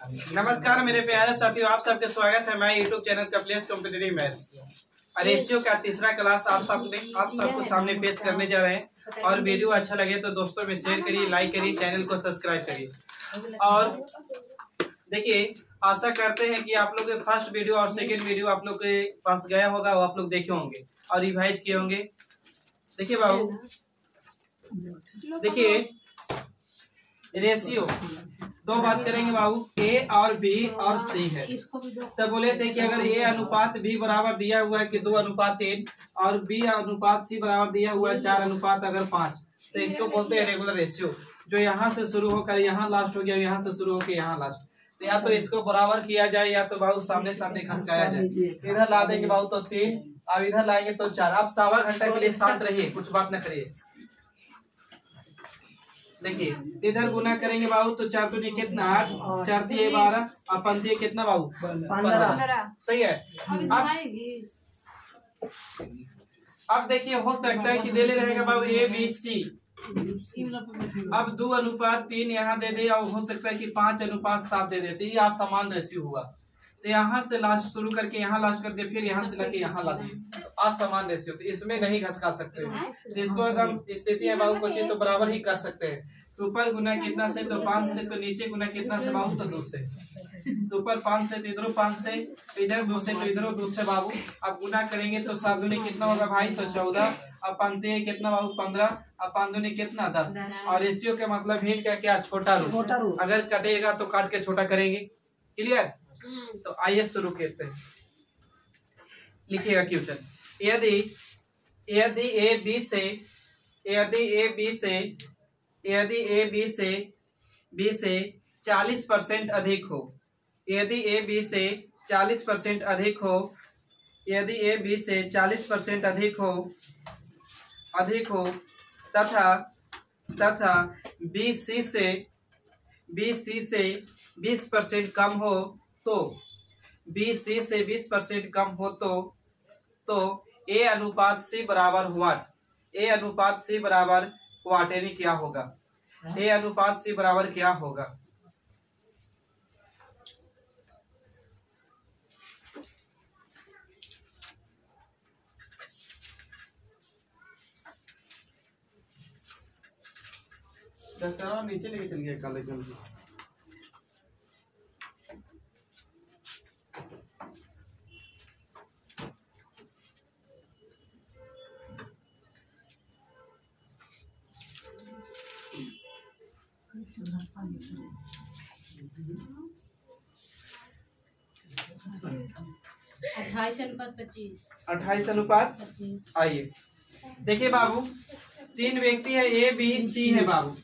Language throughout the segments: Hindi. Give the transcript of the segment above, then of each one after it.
नमस्कार मेरे प्यारे साथियों, आप सबके स्वागत है। मैं YouTube channel Kapilesh competitive math ratio का तीसरा क्लास आप सबको सामने पेश करने जा रहे हैं। और वीडियो अच्छा लगे तो दोस्तों में शेयर करिए, लाइक करिए, चैनल को सब्सक्राइब करिए। और देखिए, आशा करते हैं कि आप लोग के फर्स्ट वीडियो और सेकेंड वीडियो आप लोग के पास गया होगा, वो आप लोग देखे होंगे और रिवाइज किए होंगे। देखिए बाबू, देखिए रेशियो दो बात करेंगे बाबू, ए और बी और सी है। तो बोले थे कि अगर ए अनुपात बी बराबर दिया हुआ है कि 2:3 और बी अनुपात सी बराबर दिया हुआ है 4:5, तो इसको बोलते हैं रेगुलर रेशियो। जो यहाँ से शुरू होकर यहाँ लास्ट हो गया, यहाँ से शुरू होकर यहाँ लास्ट। तो या तो इसको बराबर किया जाए या तो बाबू सामने सामने खसकाया जाए। इधर ला देंगे बाबू तो 3, अब इधर लाएंगे तो 4। आप सवा घंटा के लिए शांत रहिए, कुछ बात न करिए। देखिए इधर गुना करेंगे बाबू तो 4 दूनी कितना 8, 4 दिए 12 और 5 दिए कितना बाबू 15। सही है। अब देखिए हो सकता है कि दे ले रहेगा बाबू ए बी सी। अब 2:3 यहाँ दे दे और हो सकता है कि 5:7 दे देते। ये असमान रेशियो हुआ। तो यहाँ से लास्ट शुरू करके यहाँ लास्ट कर दिए, फिर यहाँ से लगे यहाँ ला दिए, तो असमान रेशियो। तो इसमें नहीं घसका सकते। तो इसको अगर हम स्थिति है बाबू को चाहिए तो बराबर ही कर सकते हैं। तो ऊपर गुना कितना से तो 5 से, तो नीचे गुना कितना से बाबू तो 2 से। तो ऊपर 5 से तो इधर 5 से, तो इधर 2 से, तो इधर 2 से बाबू। अब गुना करेंगे तो 7 दूनी कितना होगा भाई तो 14। अब 5 कितना बाबू 15। अब 5 दूनी कितना 10। और रेशियो का मतलब है क्या छोटा रूट। अगर कटेगा तो काट के छोटा करेंगे। क्लियर। तो आइए शुरू करते हैं। लिखिएगा क्वेश्चन। यदि ए बी से 40% अधिक हो, यदि ए बी से 40% अधिक हो, यदि ए बी से 40% अधिक हो तथा बी सी से 20% कम हो, तो बी सी से 20% कम हो तो ए अनुपात सी बराबर व्हाट। ए अनुपात सी बराबर व्हाट यानी क्या होगा। ए अनुपात सी बराबर क्या होगा। नीचे लेके चल गया काले जल्दी। अट्ठाईस अनुपात 25। आइए देखिए बाबू, 3 व्यक्ति है, ए बी सी है बाबू।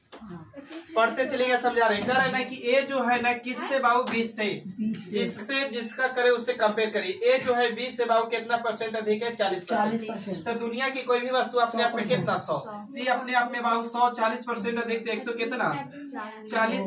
पढ़ते चलेगा, समझा रहे हैं ना कि ए जो है ना किससे बाबू 20 से, जिससे जिसका करे उससे कंपेयर करिए। ए जो है 20 से बाबू कितना परसेंट अधिक है 40%। तो दुनिया की कोई भी वस्तु अपने आप में कितना 100, अपने आप में बाबू 100 40% अधिक तो 100 कितना 40।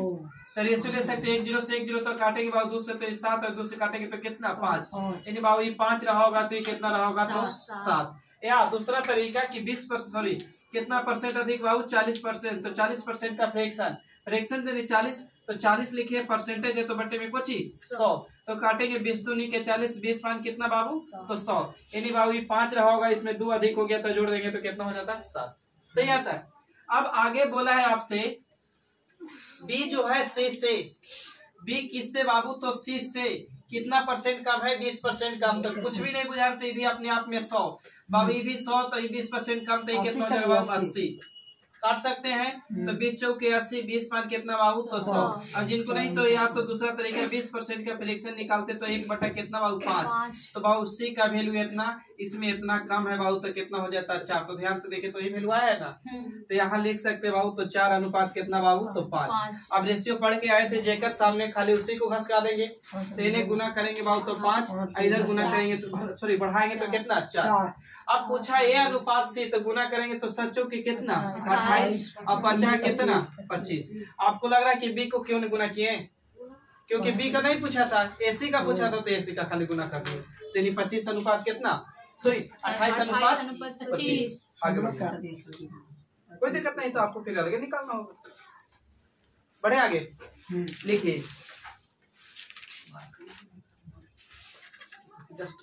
तो रेशियो ले सकते हैं 1 0 से 1 0 तो काटेंगे बाबू 2 से तो 7 और 2 से काटेंगे तो कितना 5। यानी बाबू ये 5 रहा होगा तो ये कितना रहा होगा तो 7। या दूसरा तरीका कि 20% सॉरी कितना परसेंट अधिक बाबू 40%। तो 40% का फ्रैक्शन देने 40, तो 40 लिखिए, परसेंटेज है तो बट्टे में कुछ 100। तो काटेंगे 20 दूनी के 40, 20 5 कितना बाबू तो 100। यानी बाबू ये 5 रहा होगा, इसमें 2 अधिक हो गया तो जोड़ देंगे तो कितना हो जाता है 7। सही आता है। अब आगे बोला है आपसे बी जो है सी से, बी किससे बाबू तो सी से कितना परसेंट कम है 20% कम। तो कुछ भी नहीं बुझाते भी अपने आप में 100 बाबू, ये भी 100 तो ये 20% कम तो कितना हो जाएगा 80। काट सकते हैं तो 20 चौके 80, 20 5 कितना बाबू तो 100। अब जिनको नहीं तो या तो दूसरा तरीका 20% का फ्रैक्शन निकालते तो 1 बटा कितना बाबू 5। तो बाबू सी का वैल्यू इतना, इसमें इतना कम है बाबू तो कितना हो जाता है 4। तो ध्यान से देखे तो ये वैल्यू आया है ना, तो यहाँ लिख सकते बाबू तो 4 अनुपात कितना बाबू तो 5। अब रेशियो पढ़ के आए थे, जेकर सामने खाली उसी को घसका देंगे। तो इन्हें गुना करेंगे बाबू तो 5, इधर गुना करेंगे तो सॉरी बढ़ाएंगे तो कितना 4। अब पूछा ए अनुपात सी, तो गुना करेंगे तो 7 की कितना 28 और 50 कितना 25। आपको लग रहा है कि बी को क्यों नहीं गुना किए, क्योंकि बी का नहीं पूछा था, एसी का पूछा था, तो एसी का खाली गुना कर दिए। तो 25 अनुपात कितना सॉरी 28 अनुपात 25। आगे कोई दिक्कत नहीं, तो आपको फिर अलग निकालना होगा। बढ़े आगे लिखिए जस्ट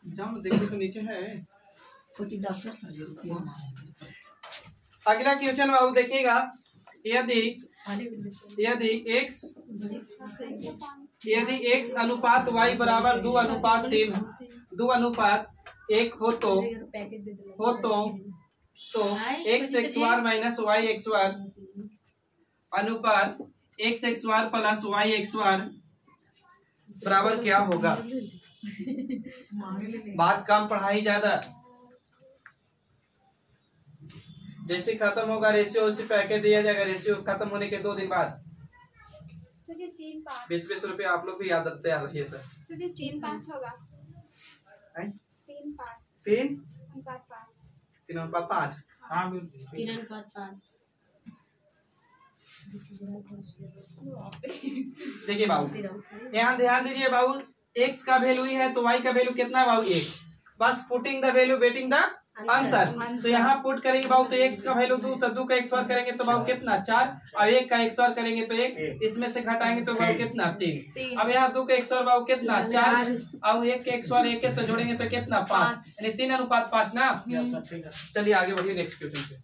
जाओ ना, देखो तो नीचे है। अगला क्वेश्चन बाबू देखिएगा, यदि x अनुपात y बराबर 2:3 2:1 हो तो x(x)(y) माइनस y(x)(y) अनुपात x(x)(y) प्लस y(x)(y) बराबर क्या होगा? बात कम पढ़ाई ज्यादा। जैसे खत्म होगा रेशियो उसी पैकेज दिया जाएगा। रेशियो खत्म होने के 2 दिन बाद 20-20 रुपये आप लोग भी याद तैयार रखिए सर। 3:5 होगा। 3:5 हाँ 3:5। देखिए बाबू, यहाँ ध्यान दीजिए बाबू, x का वैल्यू है तो y का वैल्यू कितना है बाबू? 1। बस पुटिंग द वैल्यू बेटिंग द आंसर। तो यहाँ पुट करेंगे बाबू तो x का वैल्यू 2, तो 2 का XOR करेंगे तो बाबू कितना 4, और 1 का XOR करेंगे तो 1, इसमें से घटाएंगे तो बाबू कितना 3। अब यहाँ 2 का XOR बाबू कितना 4, और 1 का XOR 1 है तो जोड़ेंगे तो कितना 5, यानी 3:5 ना। चलिए आगे बढ़िए नेक्स्ट क्वेश्चन पे।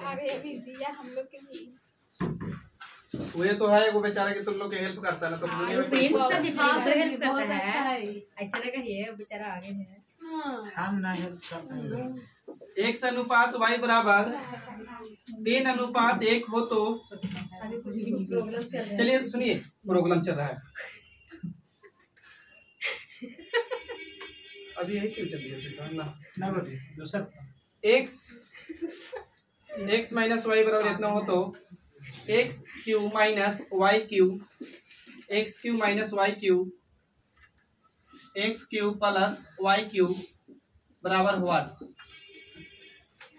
आगे भी दिया हम लोग के भी। वो तो है, वो बेचारा कि तुम लोग के हेल्प करता है ना, तो दुनिया में बहुत अच्छा है। ऐसा ना कहिए, बेचारा आगे है। हम ना हेल्प करते हैं। x अनुपात y बराबर 3:1 हो तो, चलिए सुनिए, प्रोग्राम चल रहा है अभी, यही क्यों चल रही है? x माइनस y बराबर इतना हो तो x³ minus y³ x³ minus y³ x³ plus y³ बराबर हुआ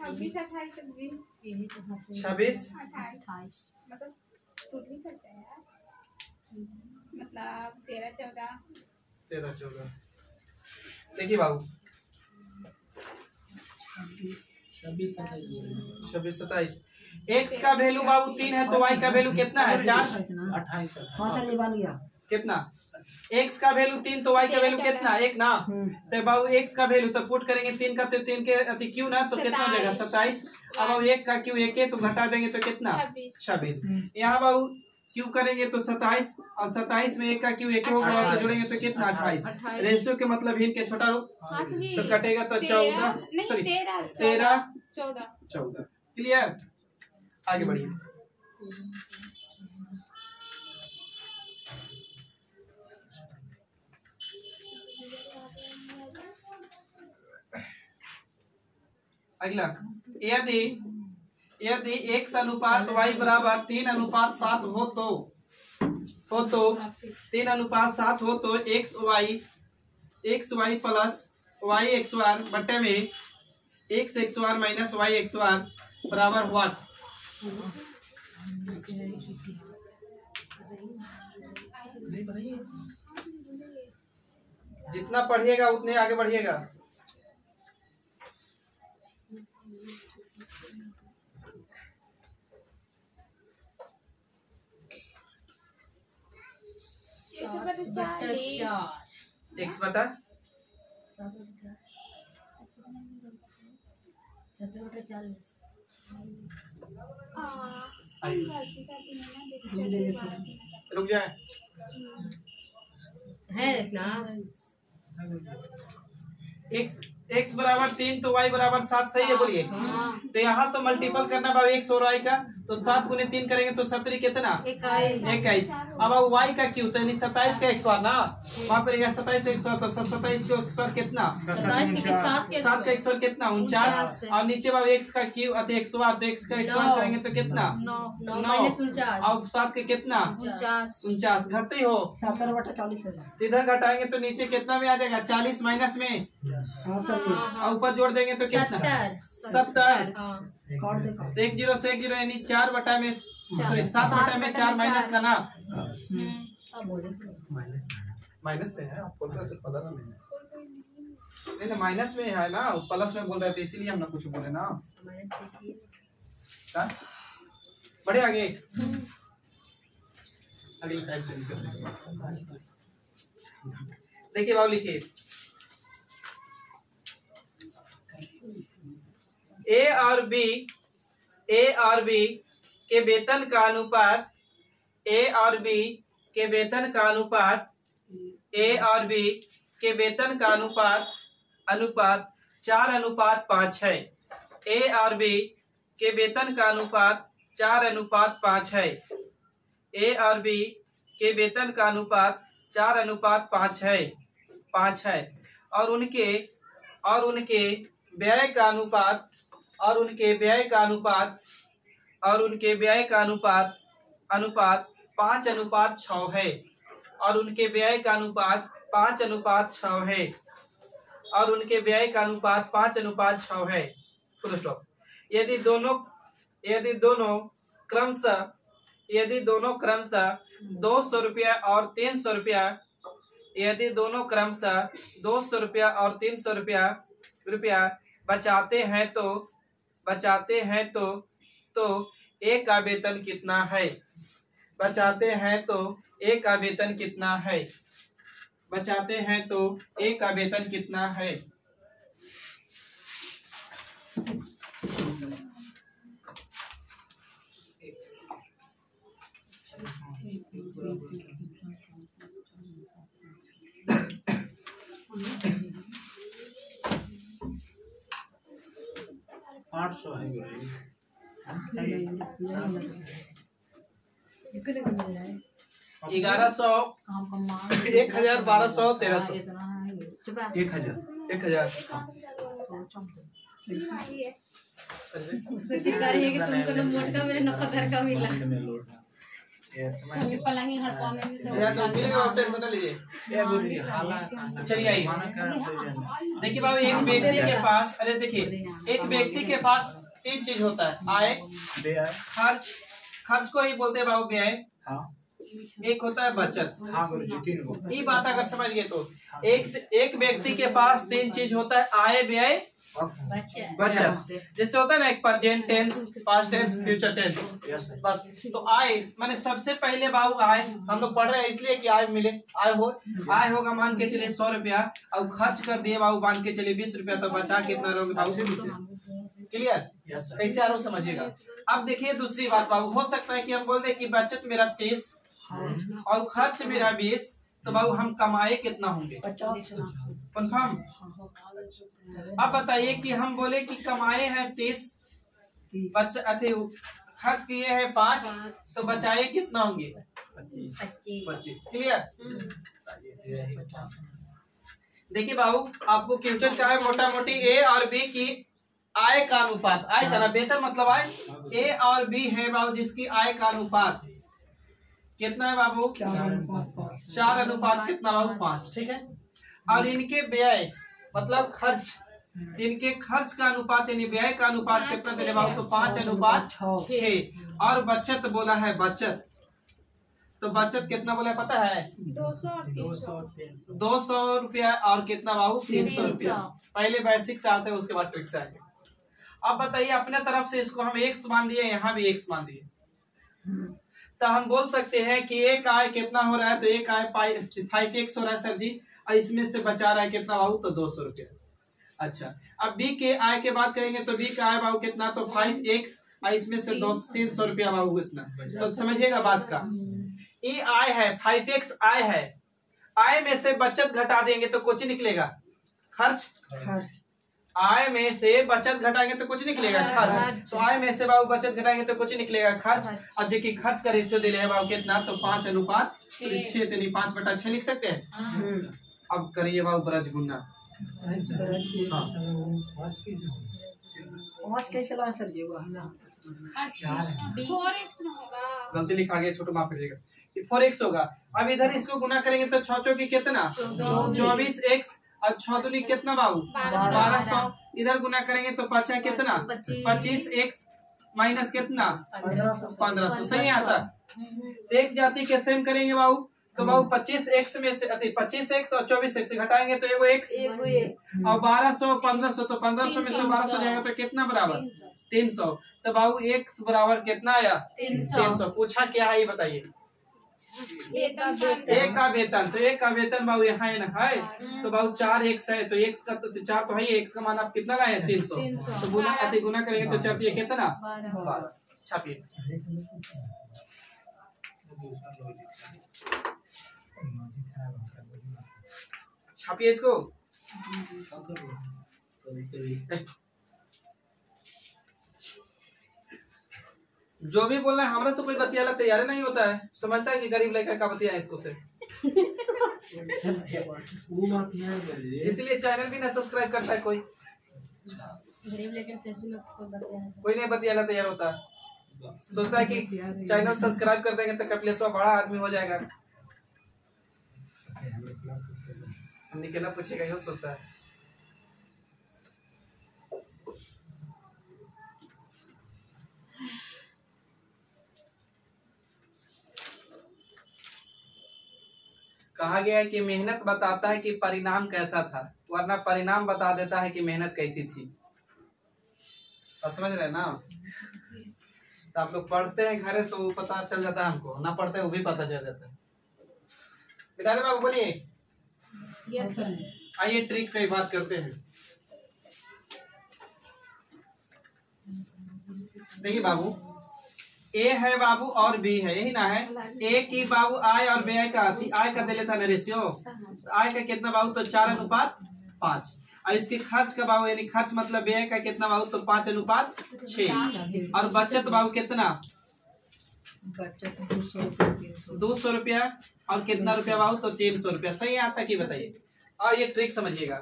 26 28 26 मतलब टूट भी सकता है यार, मतलब 13 14। देखिए बाबू, 26 27 x का वैल्यू बाबू 3 है तो y का वैल्यू कितना है 4, 28 हाँ सर ये बन गया। कितना x का वैल्यू 3 तो y का वैल्यू कितना 1 ना। तो बाबू x का वैल्यू तो पुट करेंगे 3 का, तो 3 के अति क्यू ना, तो कितना हो जाएगा 27। अब बाबू 1 का क्यू 1 है तो घटा देंगे तो कितना 26। यहाँ बाबू क्यू करेंगे तो 27, और 27 में 1 का क्यू 1 होगा तो जोड़ेंगे तो कितना 28। रेशियो के मतलब हिन के छोटा रूप तो कटेगा तो 14 सॉरी 13 14। क्लियर, आगे बढ़िए। अगला, यदि x अनुपात y बराबर 3:7 हो तो 3:7 हो तो xy प्लस y(x)(y) बटे में x(x)(y) माइनस y(x)(y) बराबर व्हाट? जितना पढ़िएगा उतने आगे बढ़िएगा। x बटा 7/40। रुक जाए, है ना। x बराबर 3 तो y बराबर 7, सही है बोलिए। तो यहाँ तो मल्टीपल करना बाबू x और y का, तो 7 गुने 3 करेंगे तो 17 कितना 21। अब y का क्यू तो यानी 27 का XOR ना, वहाँ पर 27 का XOR, तो 27 का XOR कितना 7 का XOR कितना 49, और नीचे बाबू x का क्यू अति XOR, तो x का XOR करेंगे तो कितना 9, और 7 का कितना 49, घटते ही हो 70/40 है। इधर घटाएंगे तो नीचे कितना में आ जाएगा 40 माइनस में, हाँ सर जी। और ऊपर जोड़ देंगे तो कितना 70। काट दे काट। 1 0 से 1 0 यानी 4 बटा में सॉरी 7 बटा में 4 माइनस का ना, माइनस में है आपको तो प्लस में है, नहीं ना माइनस में है ना, प्लस में बोल रहे थे इसीलिए हम ना कुछ बोले ना। बढ़े आगे, देखिए बाबू लिखिए ए और बी के वेतन का अनुपात ए और बी के वेतन का अनुपात ए और बी के वेतन का अनुपात 4:5 है। ए और बी के वेतन का अनुपात 4:5 है। ए और बी के वेतन का अनुपात 4:5 है 5 है और उनके व्यय का अनुपात और उनके व्यय का अनुपात 5:6 है और उनके व्यय का अनुपात 5:6 है और उनके व्यय का अनुपात 5:6 है। Full stop. यदि दोनों क्रमशः 200 रुपया और 300 रुपया यदि दोनों क्रमशः 200 रुपया और 300 रुपया बचाते हैं तो एक का वेतन कितना है? बचाते हैं तो एक का वेतन कितना है? बचाते हैं तो एक का वेतन कितना है? आठ सौ है 1100 1000 1200 1300 1000 उसको चिपका रही है कि तुमको ना मोटका मेरे न पत्थर का मिला। चलिए पलंग हड़पाने में तो या तो मिलेगा, आप टेंशन ना लीजिए। चलिए आइए देखिए बाबू, एक व्यक्ति के पास एक व्यक्ति के पास 3 चीज होता है, आय, खर्च को ही बोलते हैं बाबू व्यय, एक होता है बचत। ये बात अगर समझ गए तो एक व्यक्ति के पास 3 चीज होता है, आय, व्यय, बचत। जैसे होता है ना, एक present tense, past tense, future tense, बस। तो आय माने सबसे पहले बाबू आय, हम लोग पढ़ रहे हैं इसलिए कि आय मिले, आय होगा मान के चलिए 100 रुपया, और खर्च कर दिए बाबू मान के चलिए 20 रुपया, तो बचा कितना रहोगे बाबू? क्लियर? कैसे आ रहा समझिएगा। अब देखिए दूसरी बात बाबू, हो सकता है कि हम बोल दे कि बचत मेरा 30 और खर्च मेरा 20, तो बाबू हम कमाए कितना होंगे? 50। कन्फर्म? अब बताइए कि हम बोले कि कमाए हैं 30, खर्च किए हैं 5, तो बचाए कितना होंगे? 25। क्लियर? देखिए बाबू, आपको क्वेश्चन क्या है, मोटा मोटी ए और बी की आय का अनुपात, आय का ना वेतन मतलब आय, ए और बी है बाबू जिसकी आय का अनुपात कितना है बाबू? 4:5 कितना बाबू? 5। ठीक है। और इनके व्यय मतलब खर्च, इनके खर्च का अनुपात यानी व्यय का अनुपात कितना दे रहे बाबू? तो 5:6। और बचत बोला है, बचत, तो बचत कितना बोला है पता है? 200 और 300। 200 रुपया और कितना बाबू? 300 रुपया। पहले बेसिक से आते हैं, उसके बाद ट्रिक से आएंगे। अब बताइए, अपने तरफ से इसको हम एक्स मान दिए, यहाँ भी एक्स मान दिए, तो हम बोल सकते हैं कि एक आय कितना हो रहा है? तो एक आय 5x हो रहा है सर जी, और इसमें से बचा रहा है कितना बाबू? तो 200 रुपया। अच्छा, अब बी के आय के बात करेंगे तो बी का आय बाबू कितना? तो 5x, और इसमें से 300 रुपया बाबू कितना? तो समझिएगा बात का, ये आय है, 5x आय है, आय में से बचत घटा देंगे तो कुछ निकलेगा, खर्च। आय में से बचत घटाएंगे तो कुछ निकलेगा, खर्च। तो आय में से बाबू बचत घटाएंगे तो कुछ निकलेगा, खर्च। अब जो कि खर्च का रेशियो दे रहे हैं बाबू कितना? तो 5:6, यानी 5/6 लिख सकते हैं। अब करिए बाबू ब्रज गुना। 5 कैसे ला सर जी? 4x ना होगा, गलती लिखा गया, छोटा माफ करिएगा, 4x होगा। अब इधर इसको गुना करेंगे तो 6 चौकी कितना? 24x, और 6 दूनी कितना बाबू? 1200। इधर गुना करेंगे तो 5 कितना? 25x माइनस कितना? 1500। सही आता। एक जाति के सेम करेंगे बाबू, तो बाबू 25x में से 25x और 24x से घटाएंगे तो एगो x, और 1200 1500, तो 1500 में से 1200 जाएगा तो कितना बराबर? 300। तो बाबू x बराबर कितना आया? 300। पूछा क्या है ये बताइए। एक का वेतन, तो एक का वेतन बाबू यहाँ है ना है, तो बाबू 4x है, तो x का तो 4 तो है ही, x का मान आप कितना लाए 300, तो गुना करेंगे तो 4 कितना 12। छापिए छापिए इसको। जो भी बोलना है हमरा से कोई बतियाला तैयार नहीं होता है, समझता है कि गरीब लड़का का बतिया है इसको से। इसलिए चैनल भी ना सब्सक्राइब करता है कोई, गरीब लेकिन कोई नहीं बतियाला तैयार होता है, सोचता है कि चैनल सब्सक्राइब कर देंगे तो कपिलेश्वर बड़ा आदमी हो जाएगा, निकलना पूछेगा यो सोचता है। कहा गया है कि मेहनत बताता है कि परिणाम कैसा था, वरना परिणाम बता देता है कि मेहनत कैसी थी। और समझ रहे ना, तो आप लोग पढ़ते हैं घरे तो पता चल जाता है, हमको ना पढ़ते हैं वो भी पता चल जाता है। बिटाले बाबू बोलिए। आइए ट्रिक पे बात करते हैं। देखिए बाबू, ए है बाबू और बी है, यही ना है। ए की बाबू आय और बी का थी, आय का दे लेता ना रेशियो, तो आय का कितना बाबू तो 4:5। और इसके खर्च का बाबू यानी खर्च मतलब बी का कितना बाबू तो 5:6। और बचत बाबू कितना 200 रुपया, और कितना रुपया बाबू तो 300 रुपया। सही आता कि बताइए। और ये ट्रिक समझिएगा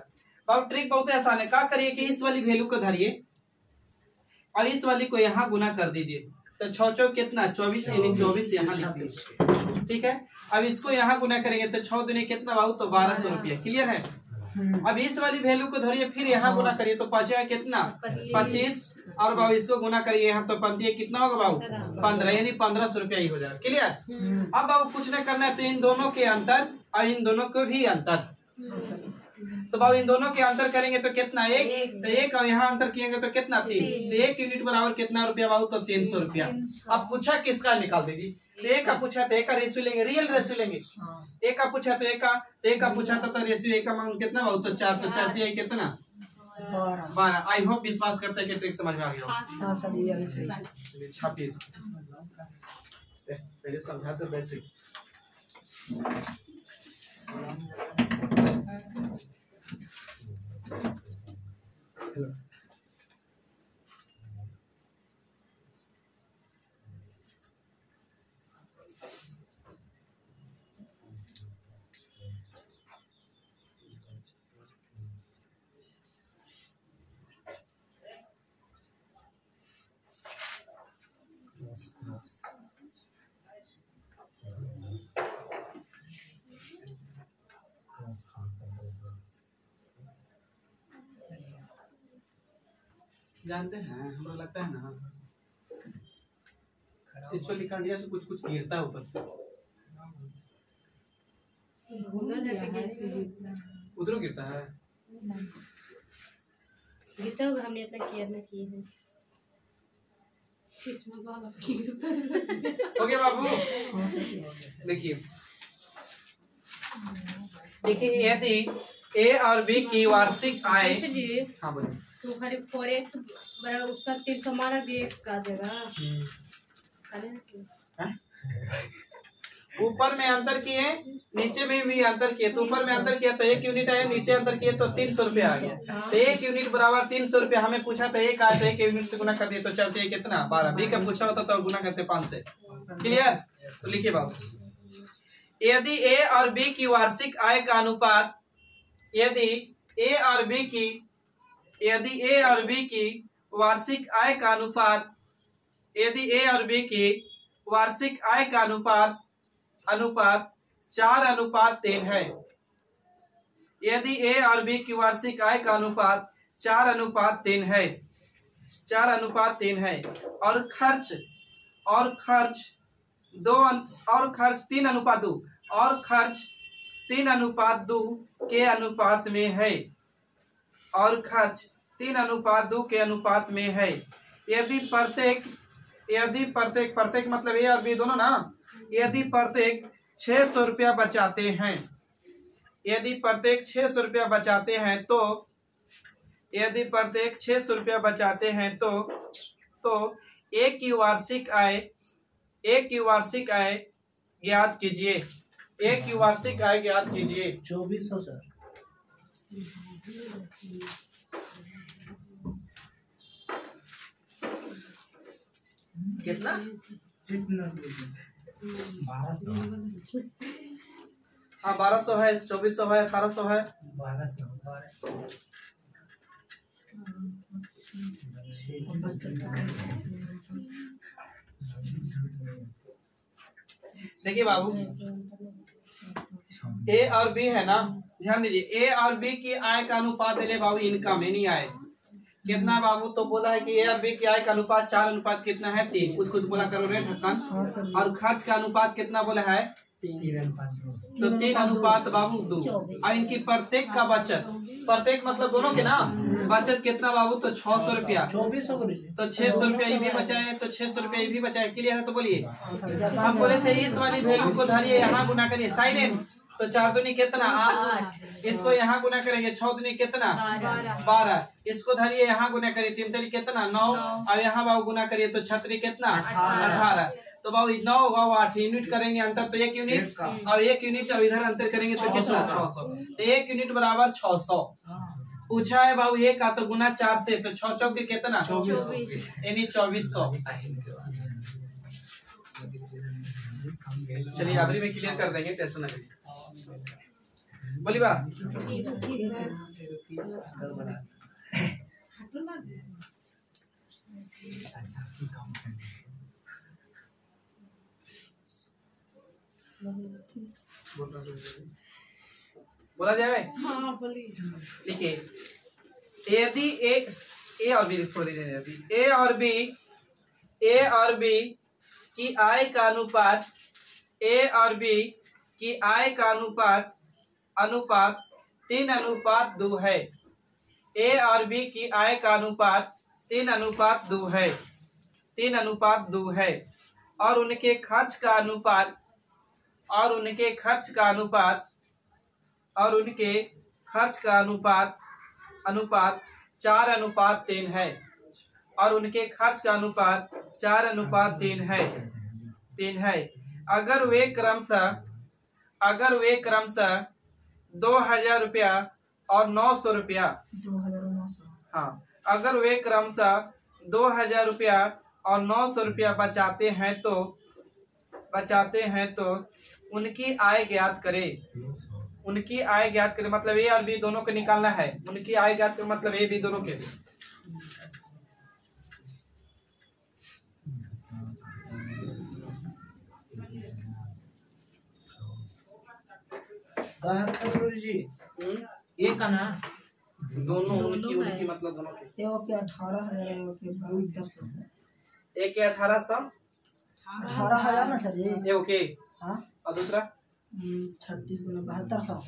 बाबू, ट्रिक बहुत आसान है। क्या करिए कि इस वाली वैल्यू को धरिए और इस वाली को यहाँ गुना कर दीजिए, तो 6 कितना 24 यानी 24 यहाँ लिख दीजिए, ठीक है। अब इसको यहाँ गुना करेंगे तो 6 दूनी कितना बाबू तो 1200 रुपया। क्लियर है। अब इस वाली वैल्यू को धरिए, फिर यहाँ गुना करिए तो बचेगा कितना 25, और बाबू इसको गुना करिए यहाँ तो पंती कितना होगा बाबू 15, यानी 1500 रुपया ही हो जाएगा। क्लियर। अब बाबू कुछ नहीं करना है, तो इन दोनों के अंतर और इन दोनों को भी अंतर, तो बाबू इन दोनों के अंतर करेंगे तो कितना 1, तो 1 और यहाँ अंतर किएंगे तो कितना 3, तो 1 यूनिट बराबर कितना रुपया बाबू तो 300 रुपया। अब पूछा किसका निकाल दीजिए, तो 1 का पूछा तो 1 का रेशियो लेंगे, रियल रेशियो लेंगे। 1 का पूछा तो 1 का पूछा तो रेशियो 1 का मान कितना बाबू तो 4, तो 4 दिया कितना 12। आई होप विश्वास करते हैं कि ट्रिक समझ में आ गया। छापिए इसको, पहले समझाते वैसे। जानते हैं हमें लगता है ना, इस पर लिखा दिया से कुछ कुछ गिरता है ऊपर से, उधर गिरता है। गिरता होगा, हमने इतना केयर में किए हैं। ओके बाबू, देखिए यदि ए और बी की वार्षिक आय, हाँ बोलिए, तो खाली 4x बराबर उसका 300 माना dx का जगह ऊपर में अंतर किए, नीचे में भी अंतर किए, तो ऊपर में अंतर किया तो 1 यूनिट आया, नीचे अंतर किए तो 300 रुपया आ गया। तो 1 यूनिट बराबर 300 रुपया, हमें पूछा था 1 आया तो 1 यूनिट से गुना कर दिए तो चलते हैं कितना 12। बी का पूछा होता तो गुना करते 5 से। क्लियर। तो लिखिए बाबू, यदि ए और बी की वार्षिक आय का अनुपात, यदि ए और बी की वार्षिक आय का अनुपात, यदि ए और बी की वार्षिक आय का अनुपात 4:3 है, यदि ए और बी की वार्षिक आय का अनुपात 4:3 है, 4:3 है, और खर्च 3:2 और खर्च 3:2 के अनुपात में है, और खर्च 3:2 के अनुपात में है। यदि प्रत्येक मतलब ए और बी दोनों ना, यदि प्रत्येक 600 रुपया बचाते हैं, यदि प्रत्येक 600 रुपया बचाते हैं तो, यदि प्रत्येक 600 रुपया बचाते हैं तो एक की वार्षिक आय, एक की वार्षिक आय ज्ञात कीजिए, एक की वार्षिक आय ज्ञात कीजिए। 2400 सर। कितना? कितना? 1200। हाँ 1200 है, 2400 है, 1800 है। 1200। देखिए बाबू, ए और बी है ना, ध्यान दीजिए, ए और बी की आय का अनुपात ले बाबू, इनकम नहीं आए कितना बाबू, तो बोला है कि ए और बी की आय का अनुपात 4 अनुपात कितना है 3, कुछ कुछ बोला करो रे ढक्कन। और खर्च का अनुपात कितना बोला है 3 तो 3 अनुपात बाबू 2। और इनकी प्रत्येक का बचत, प्रत्येक मतलब दोनों के ना बचत कितना बाबू, तो 600 रुपया। 2400 तो 600 रुपया ये भी बचाए, तो 600 रुपया ये भी बचाए। क्लियर है? तो बोलिए, हम बोले थे इस वाली वैल्यू को धरिए, यहाँ गुना करिए साइलेंट, तो 4 दूनी कितना 8, इसको यहाँ गुना करेंगे 6 दूनी कितना 12, इसको धरिए यहाँ गुना करिए 3 तरी कितना 9, और यहाँ बाबू गुना करिए तो 6 कितना 18। तो बाबू 9 बाबू 8 यूनिट करेंगे अंतर, तो 1 यूनिट और 1 यूनिट और इधर अंतर करेंगे तो कितना 600, तो 1 यूनिट बराबर 600। पूछा है बाबू एक का तो गुना 4 से, तो 6 चौक के कितना 24 यानी 2400। चलिए आखिरी में क्लियर कर देंगे, टेंशन ना करिए। बोली बा बोला जाए। हाँ बोलिए। देखिए, यदि ए और बी छोड़ दीजिए, ए और बी की आय का अनुपात, ए और बी की आय का अनुपात 3:2 है। ए और बी की आय का अनुपात 3:2 है, 3:2 है। और उनके खर्च का अनुपात, और उनके खर्च का अनुपात 4:3 है, और उनके खर्च का अनुपात 4:3 है। अगर वे क्रमशः 2000 रुपया और 900 रुपया, 2900। हाँ, अगर वे क्रमशः 2000 रुपया और 900 रुपया बचाते हैं तो उनकी आय ज्ञात करे, उनकी आय ज्ञात करे, मतलब ए और बी दोनों को निकालना है। उनकी आय ज्ञात करे मतलब ए बी दोनों के। जी एक का ना दोनों उनकी मतलब दोनों के। एगो के 18,000, एगो के 7200। एक के 1800, 18,000 ना सर जी। एगो के, हाँ और दूसरा 36 गुना 7200।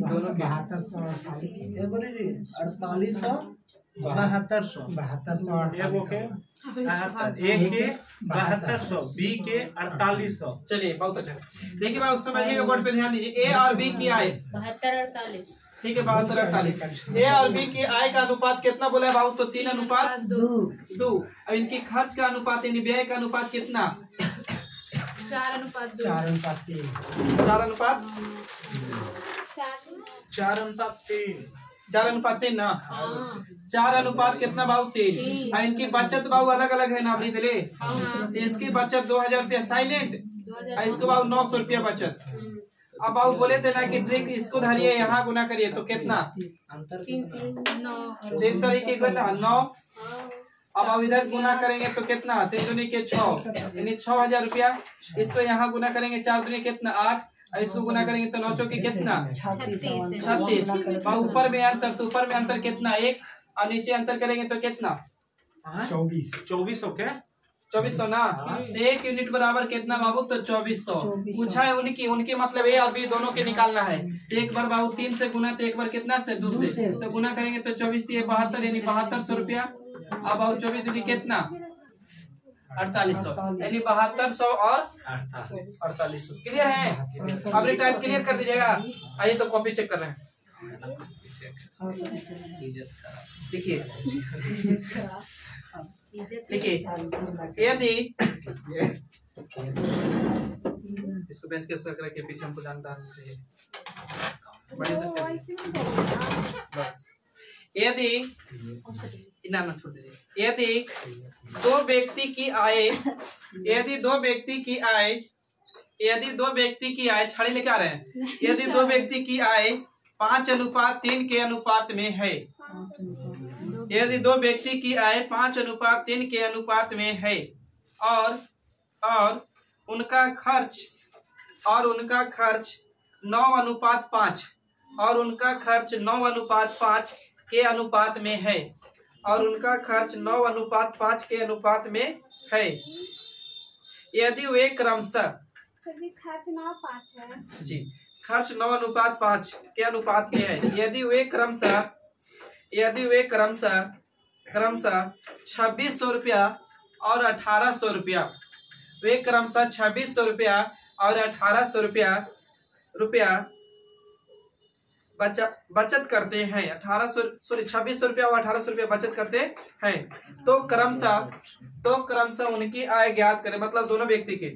दोनों के 4800 एक के 7200, बी के 4800। चलिए बहुत अच्छा। देखिए बाबू समझिएगा, बोर्ड पे ध्यान दीजिए। ए और बी की आय 72-48। ठीक है, 72-48। ए और बी की आय का अनुपात कितना बोला है बाबू, तो 3:2। और इनकी खर्च का अनुपात यानी व्यय का अनुपात कितना 4:2। 4:3 ना, 4 कितना बाबू 3। और इनकी बचत बाबू अलग अलग है ना, अभी दिले। तो इसकी बचत 2000 रुपया साइलेंट, और इसको बाबू 900 रुपया बचत। अब बाबू बोले थे ना कि ड्रिंक, इसको धरिए यहाँ गुना करिए तो कितना 3 तरीके का 9। अब इधर गुना करेंगे तो कितना 3 दूनी के 6 यानी 6000 रुपया। इसको यहाँ गुना करेंगे 4 दूनी कितना 8, और इसको गुना करेंगे तो 9 चौके कितना 36। और ऊपर में अंतर, तो ऊपर में अंतर कितना 1, और नीचे अंतर करेंगे तो कितना 2400 के 2400 ना। तो 1 यूनिट बराबर कितना बाबू? तो 2400 पूछा है उनकी। उनके मतलब ए और बी दोनों के निकालना है। एक बार बाबू 3 से गुना, तो एक बार कितना से? 2 से। तो गुना करेंगे तो 24 72 यानी 7200 रुपया। अब बाबू 24 दूनी कितना? 4800 यानी 7200 और 4800। क्लियर है? अब टाइप क्लियर कर दीजिएगा। आइए तो कॉपी चेक कर रहे हैं। देखिए देखिए, यदि इसको बेंच के सर के पीछे हमको जानता है बड़े से बस। यदि ना छोड़ दीजिए। यदि दो व्यक्ति की आय, यदि दो व्यक्ति की आय, यदि दो व्यक्ति की आय छड़ी लेके आ रहे हैं। यदि दो व्यक्ति की आय 5:3 के अनुपात में है, यदि दो व्यक्ति की आय 5:3 के अनुपात में है और उनका खर्च 9:5 और उनका खर्च 9:5 के अनुपात में है, और उनका खर्च 9:5 के अनुपात में है। यदि वे क्रमशः सर जी खर्च 9:5 है जी, खर्च 9:5 के अनुपात में है। यदि वे क्रमशः 2600 रुपया और 1800 रुपया, वे क्रमशः 2600 रुपया और 1800 रुपया बचत करते हैं। 2600 रुपया और 1800 रुपया बचत करते हैं। तो क्रमशः उनकी आय ज्ञात करें। मतलब दोनों व्यक्ति के।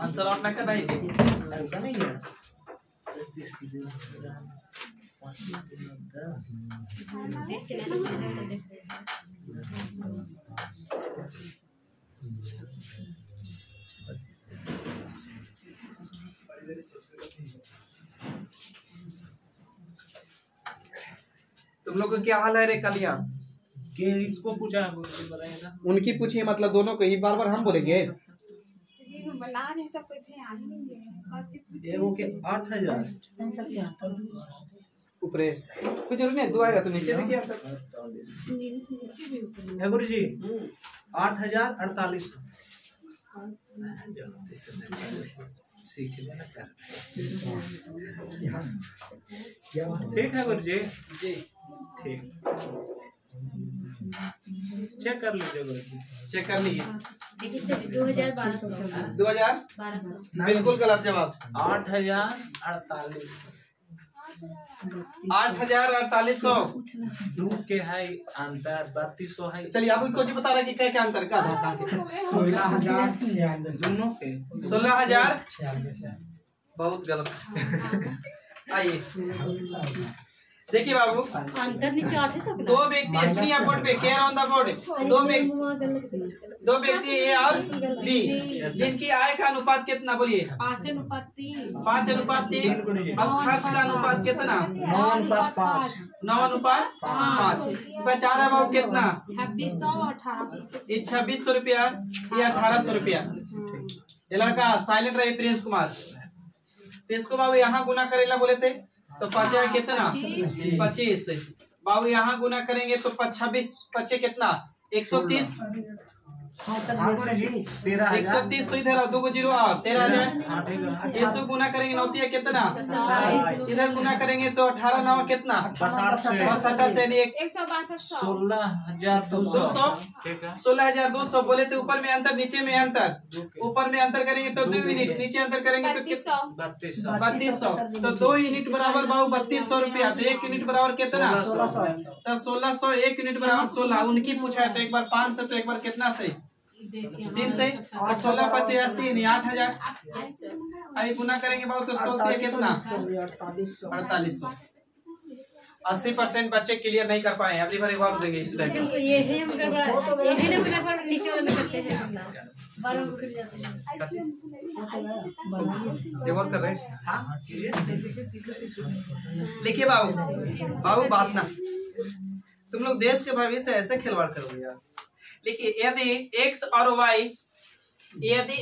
आंसर आउट ना करना है। तुम लोग को क्या हाल है रे कलिया? के इसको पूछा है, बताइएगा। उनकी पूछिए, मतलब दोनों को ही बार बार हम बोलेंगे। बना रहे सब कोई ध्यान ही नहीं दे रहे। एगो के 8000 ऊपरे कोई जरूरी नहीं, दो आएगा तो नीचे देखिए। गुरु जी 8048 ठीक है गुरु जी। जी ठीक, चेक कर लीजिए गुरु जी। चेक कर लीजिए। 2200 बिल्कुल गलत जवाब। 8048 8,4800। 2 के है अंतर, 3200 है। चलिए अब कोई बता रहा है कि क्या क्या अंतर का है? 16,096 दोनों के 16,000। बहुत गलत। आइए देखिए बाबू, अंतर नीचे 800 दो व्यक्ति सुनिए बोर्ड पे, केयर ऑन द बोर्ड। दो व्यक्ति ए और बी, जिनकी आय का अनुपात कितना? बोलिए। 5:3। 5:3। अब खर्च का अनुपात कितना? 9:5। 9:5। बचा रहा बाबू कितना? 2600 और 1800। ये 2600 रुपया या 1800 रुपया। ये लड़का साइलेंट रहे, प्रिंस कुमार। तो इसको बाबू यहाँ गुना करेला बोले थे, तो 5 है कितना? 25। बाबू यहाँ गुना करेंगे तो 26 25 कितना? 130। 130 तो इधर 2 0 और 13,000। इसको गुना करेंगे 9 कितना? इधर गुना करेंगे तो 18 9 कितना? 62 से 162। 16,200। ठीक है, 16,200 बोले तो ऊपर में अंतर नीचे में अंतर। ऊपर में अंतर करेंगे तो 2 यूनिट, नीचे अंतर करेंगे तो 3200। 3200। तो 2 यूनिट बराबर बाबू 3200 रुपया। तो 1 यूनिट बराबर कितना? 1600। 1600 1 यूनिट बराबर 16। उनकी पूछा है तो एक बार 5 से, तो एक बार कितना से? 3 से। और 16 × 85 यानी 8,000। अभी गुना करेंगे बाबू तो 16 कितना? 4800। 80% बच्चे क्लियर नहीं कर पाए। अगली बार एक बार देंगे इस टाइप का। ये है मगर बड़ा ये है ना मगर नीचे वाले में करते हैं अपना 12 को गिर जाते हैं। एक और कर रहे हैं। हाँ लिखिए बाबू बात ना, तुम लोग देश के भविष्य से ऐसे खिलवाड़ करोगे यार। लिखिए, यदि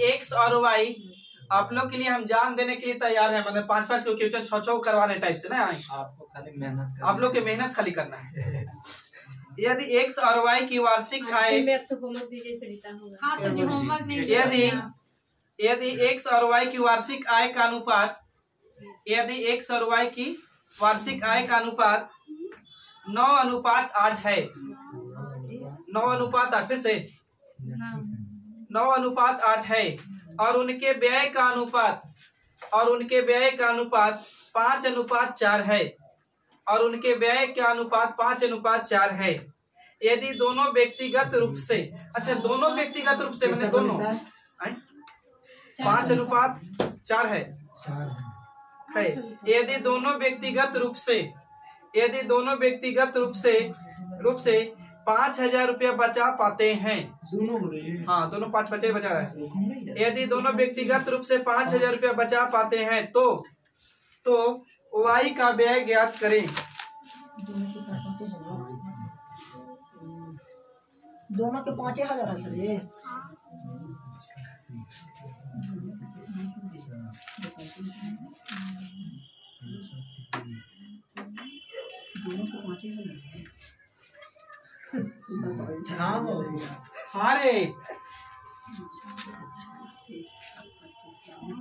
x और y आप लोग के लिए हम जान देने के लिए तैयार है, मतलब 5-5 को क्वेश्चन 6-6 करवाने टाइप से ना। आपको खाली मेहनत आप लोग के मेहनत खाली करना है। यदि एक्स और वाई की वार्षिक आय, हाँ सर जी होमवर्क नहीं यदि एक्स और वाई की वार्षिक आय का अनुपात, यदि एक्स और वाई की वार्षिक आय का अनुपात 9:8 है, 9:8, फिर से 9:8 है, और उनके व्यय का अनुपात 5:4 है, और उनके व्यय का अनुपात 5:4 है। यदि दोनों व्यक्तिगत रूप से, अच्छा दोनों व्यक्तिगत रूप से मैंने दोनों 5:4 है, यदि दोनों व्यक्तिगत रूप से 5,000 रुपया बचा पाते हैं, हाँ दोनों 5 बचा रहा है। यदि दोनों व्यक्तिगत रूप से 5,000 रुपया बचा पाते हैं तो वाई का व्यय ज्ञात करें। दोनों के 5,000 है सर ये। दोनों के 5,000 है। हाँ रे,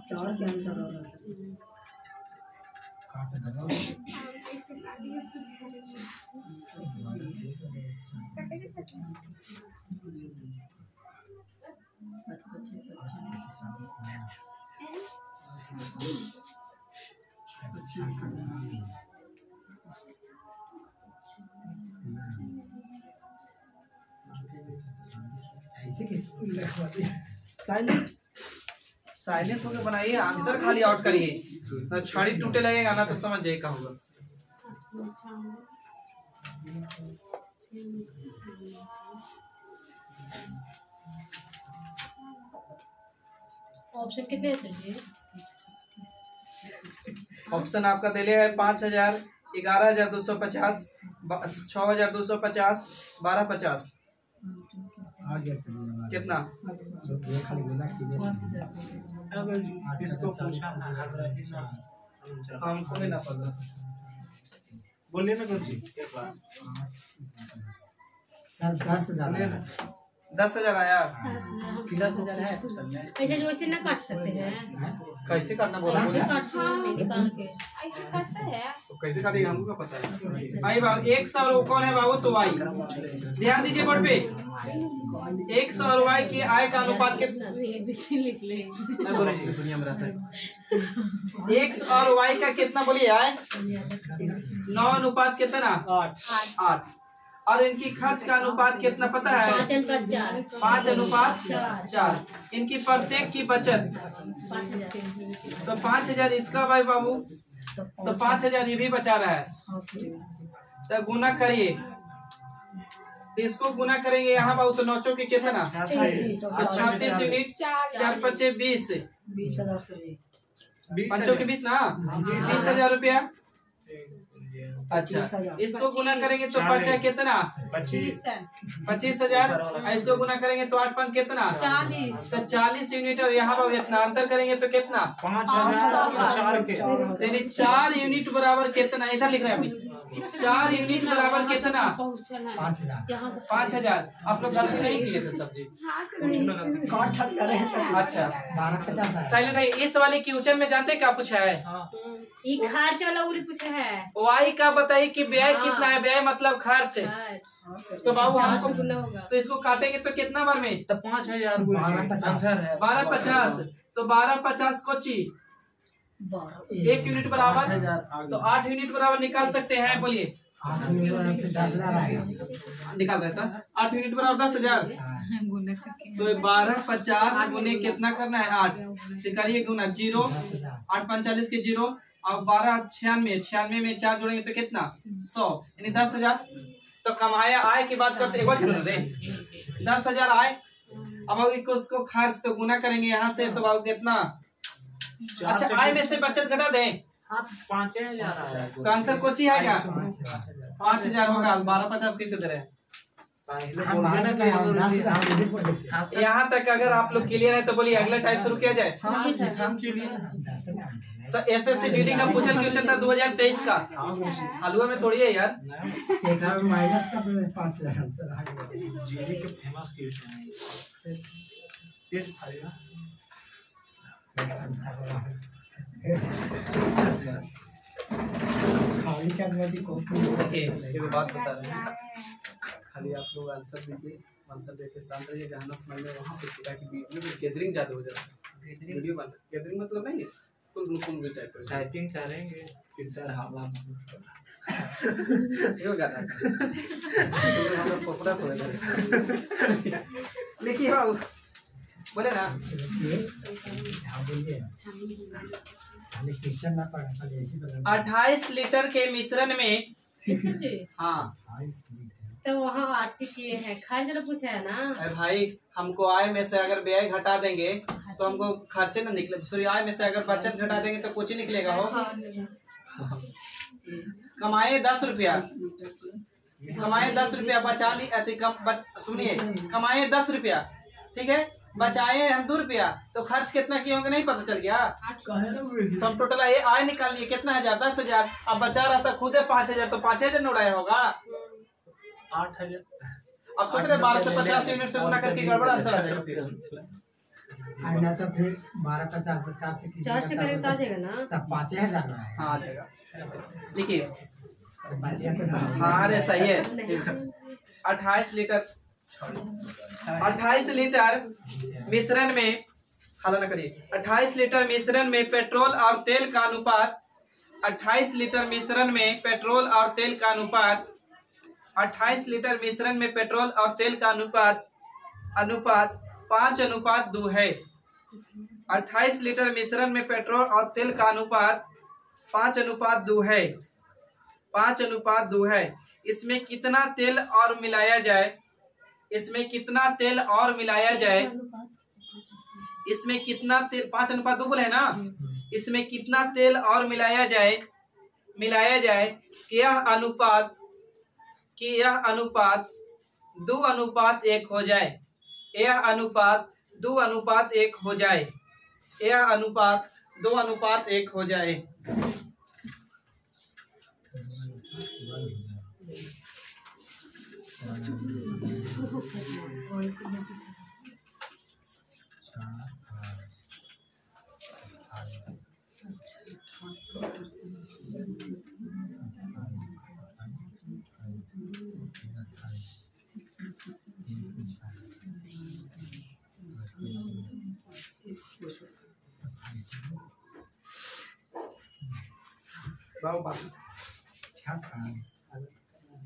4 के अंतर हो रहा सर। साइलेंट होकर बनाइए, आंसर खाली आउट करिए। छड़ी टूटे लगेगा ना तो समझ जाइए क्या होगा। ऑप्शन कितने हैं सर जी? ऑप्शन आपका दिले है 5,000, 11,250, 6,250, 12,50। कितना? इसको पूछा हमको नहीं ना पता। बोलिए ना गुरु जी। सर 10,000 10,000 आया। 10,000 है। ऐसे जो वैसे ना काट सकते हैं, कैसे काटना बोला? ऐसे काट निकाल के ऐसे करते हैं। तो कैसे काटेगा हमको क्या पता है। आई बाबू, 100 और कौन है बाबू? तो वाई। ध्यान दीजिए बोर्ड पे। 100 और वाई की आय का अनुपात कितना? लिख ले। दुनिया में रहता है। 100 और वाई का कितना बोलिए आय? 9:8 कितना? 8। और इनकी खर्च का अनुपात कितना पता है? 5:4। इनकी प्रत्येक की बचत तो 5,000 इसका भाई बाबू, तो 5,000 ये भी बचा रहा है। तो गुना करिए, तो इसको गुना करेंगे यहाँ बाबू तो 9 के कितना? 36 यूनिट, 4 × 20, 20,000 सर ये। 5 के 20 ना, 20,000 रुपया। अच्छा, इसको गुना करेंगे तो बचा कितना? 25,000। इसको गुना करेंगे तो 8 5 कितना? 40। तो 40 यूनिट। और यहाँ पर इतना अंतर करेंगे तो कितना? 5,000 के 4 यूनिट बराबर कितना? इधर लिख रहे हैं अभी। 4 यूनिट बराबर कितना? 5,000। आप लोग गलती नहीं किए थे सब्जी। काट छट कर रहे हैं। अच्छा 12,50 साइलेंट है। इस वाले क्वेश्चन में जानते क्या पूछा है? ये खर्च वाला उली पूछा है। वाई का बताइए कि व्यय कितना है? व्यय मतलब खर्च। तो बाबू हमको होगा तो इसको काटेंगे तो कितना बार में? तो 5,000 आंसर है। 12,50। तो 12,50 कोची 1 यूनिट बराबर, तो 8 यूनिट बराबर निकाल सकते हैं। बोलिए 10,000 आएगा। निकाल रहे था। 8 यूनिट बराबर 10,000। तो 12,50 गुने कितना करना है? 8। तो करिए गुना 0, 8 45 के 0 और 12 96 में 4 जोड़ेंगे तो कितना? 100, यानी 10,000। तो कमाया आय की बात करते एक बार 10,000 आय। अब उसको खर्च तो गुना करेंगे यहाँ से, तो बाबू कितना? अच्छा आय में से बचत घटा दें। 5,000 आया। तो आंसर कोची आएगा? 5,000 होगा। 12,50 कैसे दे रहे हैं? पहले हम बोलबे ना कि बारह मनोरंजन का हम रिपोर्ट लिखते हैं। हाँ सर यहाँ तक अगर आप लोग क्लियर है तो बोलिए अगला टाइप शुरू किया जाए। हाँ सर हम के लिए दस का SSC DD का पूछल क्वेश्चन था 2023 का। हाँ गुरुजी हलवा में थोड़ी है यार। एक में माइनस का 5,000 आंसर आ गया। जीडी के फेमस क्वेश्चन है पेज फाड़ेगा खाली करने की कोशिश देखिए एक बात बता रहे हैं, खाली आप लोग आंसर दीजिए, आंसर देके शांत रहिए, जहाँ न समझ में वहाँ पे पूरा की वीडियो में गैदरिंग ज़्यादा हो जाता है। वीडियो बन गैदरिंग मतलब नहीं है कुल भी टाइप का टाइपिंग करेंगे कि सर हमला यो गाना हम लोग पोपड़ा को देखिए बाबू बोले ना क्वेश्चन ना पढ़ा था जैसे 28 लीटर के मिश्रण में हाँ तो वहाँ आरसी किए हैं खाए जरा पूछा है ना। अरे भाई हमको आय में से अगर व्यय घटा देंगे तो हमको खर्चे ना निकले, सॉरी आय में से अगर बचत घटा देंगे तो कुछ ही निकलेगा हो। कमाए 10 रुपया, कमाए 10 रुपया बचा ली अति कम सुनिए कमाए 10 रुपया ठीक है, बचाए हम 2 रुपया, तो खर्च कितना किए होंगे नहीं पता चल गया। तो हम टोटल ये आय निकाल लिए कितना हजार 10,000, अब बचा रहा था खुदे 5,000, तो 5,000 उड़ाया होगा। 8,000 अब सोच रहे 12 से 50 यूनिट से गुना करके गड़बड़ आंसर आ जाएगा। फिर ना तो फिर 12,50 से 4 से करें तो आ जाएगा ना। तब 5,000 ना है। हाँ आ जाएगा, लिखिए। बातिया तो ना हाँ अरे सही है। 28 लीटर मिश्रण में हला न करिए, 28 लीटर मिश्रण में पेट्रोल और तेल का अनुपात, 28 लीटर मिश्रण में पेट्रोल और तेल का अनुपात, 28 लीटर मिश्रण में पेट्रोल और तेल का अनुपात 5:2 है। 28 लीटर मिश्रण में पेट्रोल और तेल का अनुपात 5:2 है, 5:2 है। इसमें कितना तेल और मिलाया जाए, इसमें कितना तेल और मिलाया जाए, इसमें कितना तेल 5:2 बोले है ना, इसमें कितना तेल और मिलाया जाए कि यह अनुपात 2:1 हो जाए, यह अनुपात 2:1 हो जाए, यह अनुपात 2:1 हो जाए।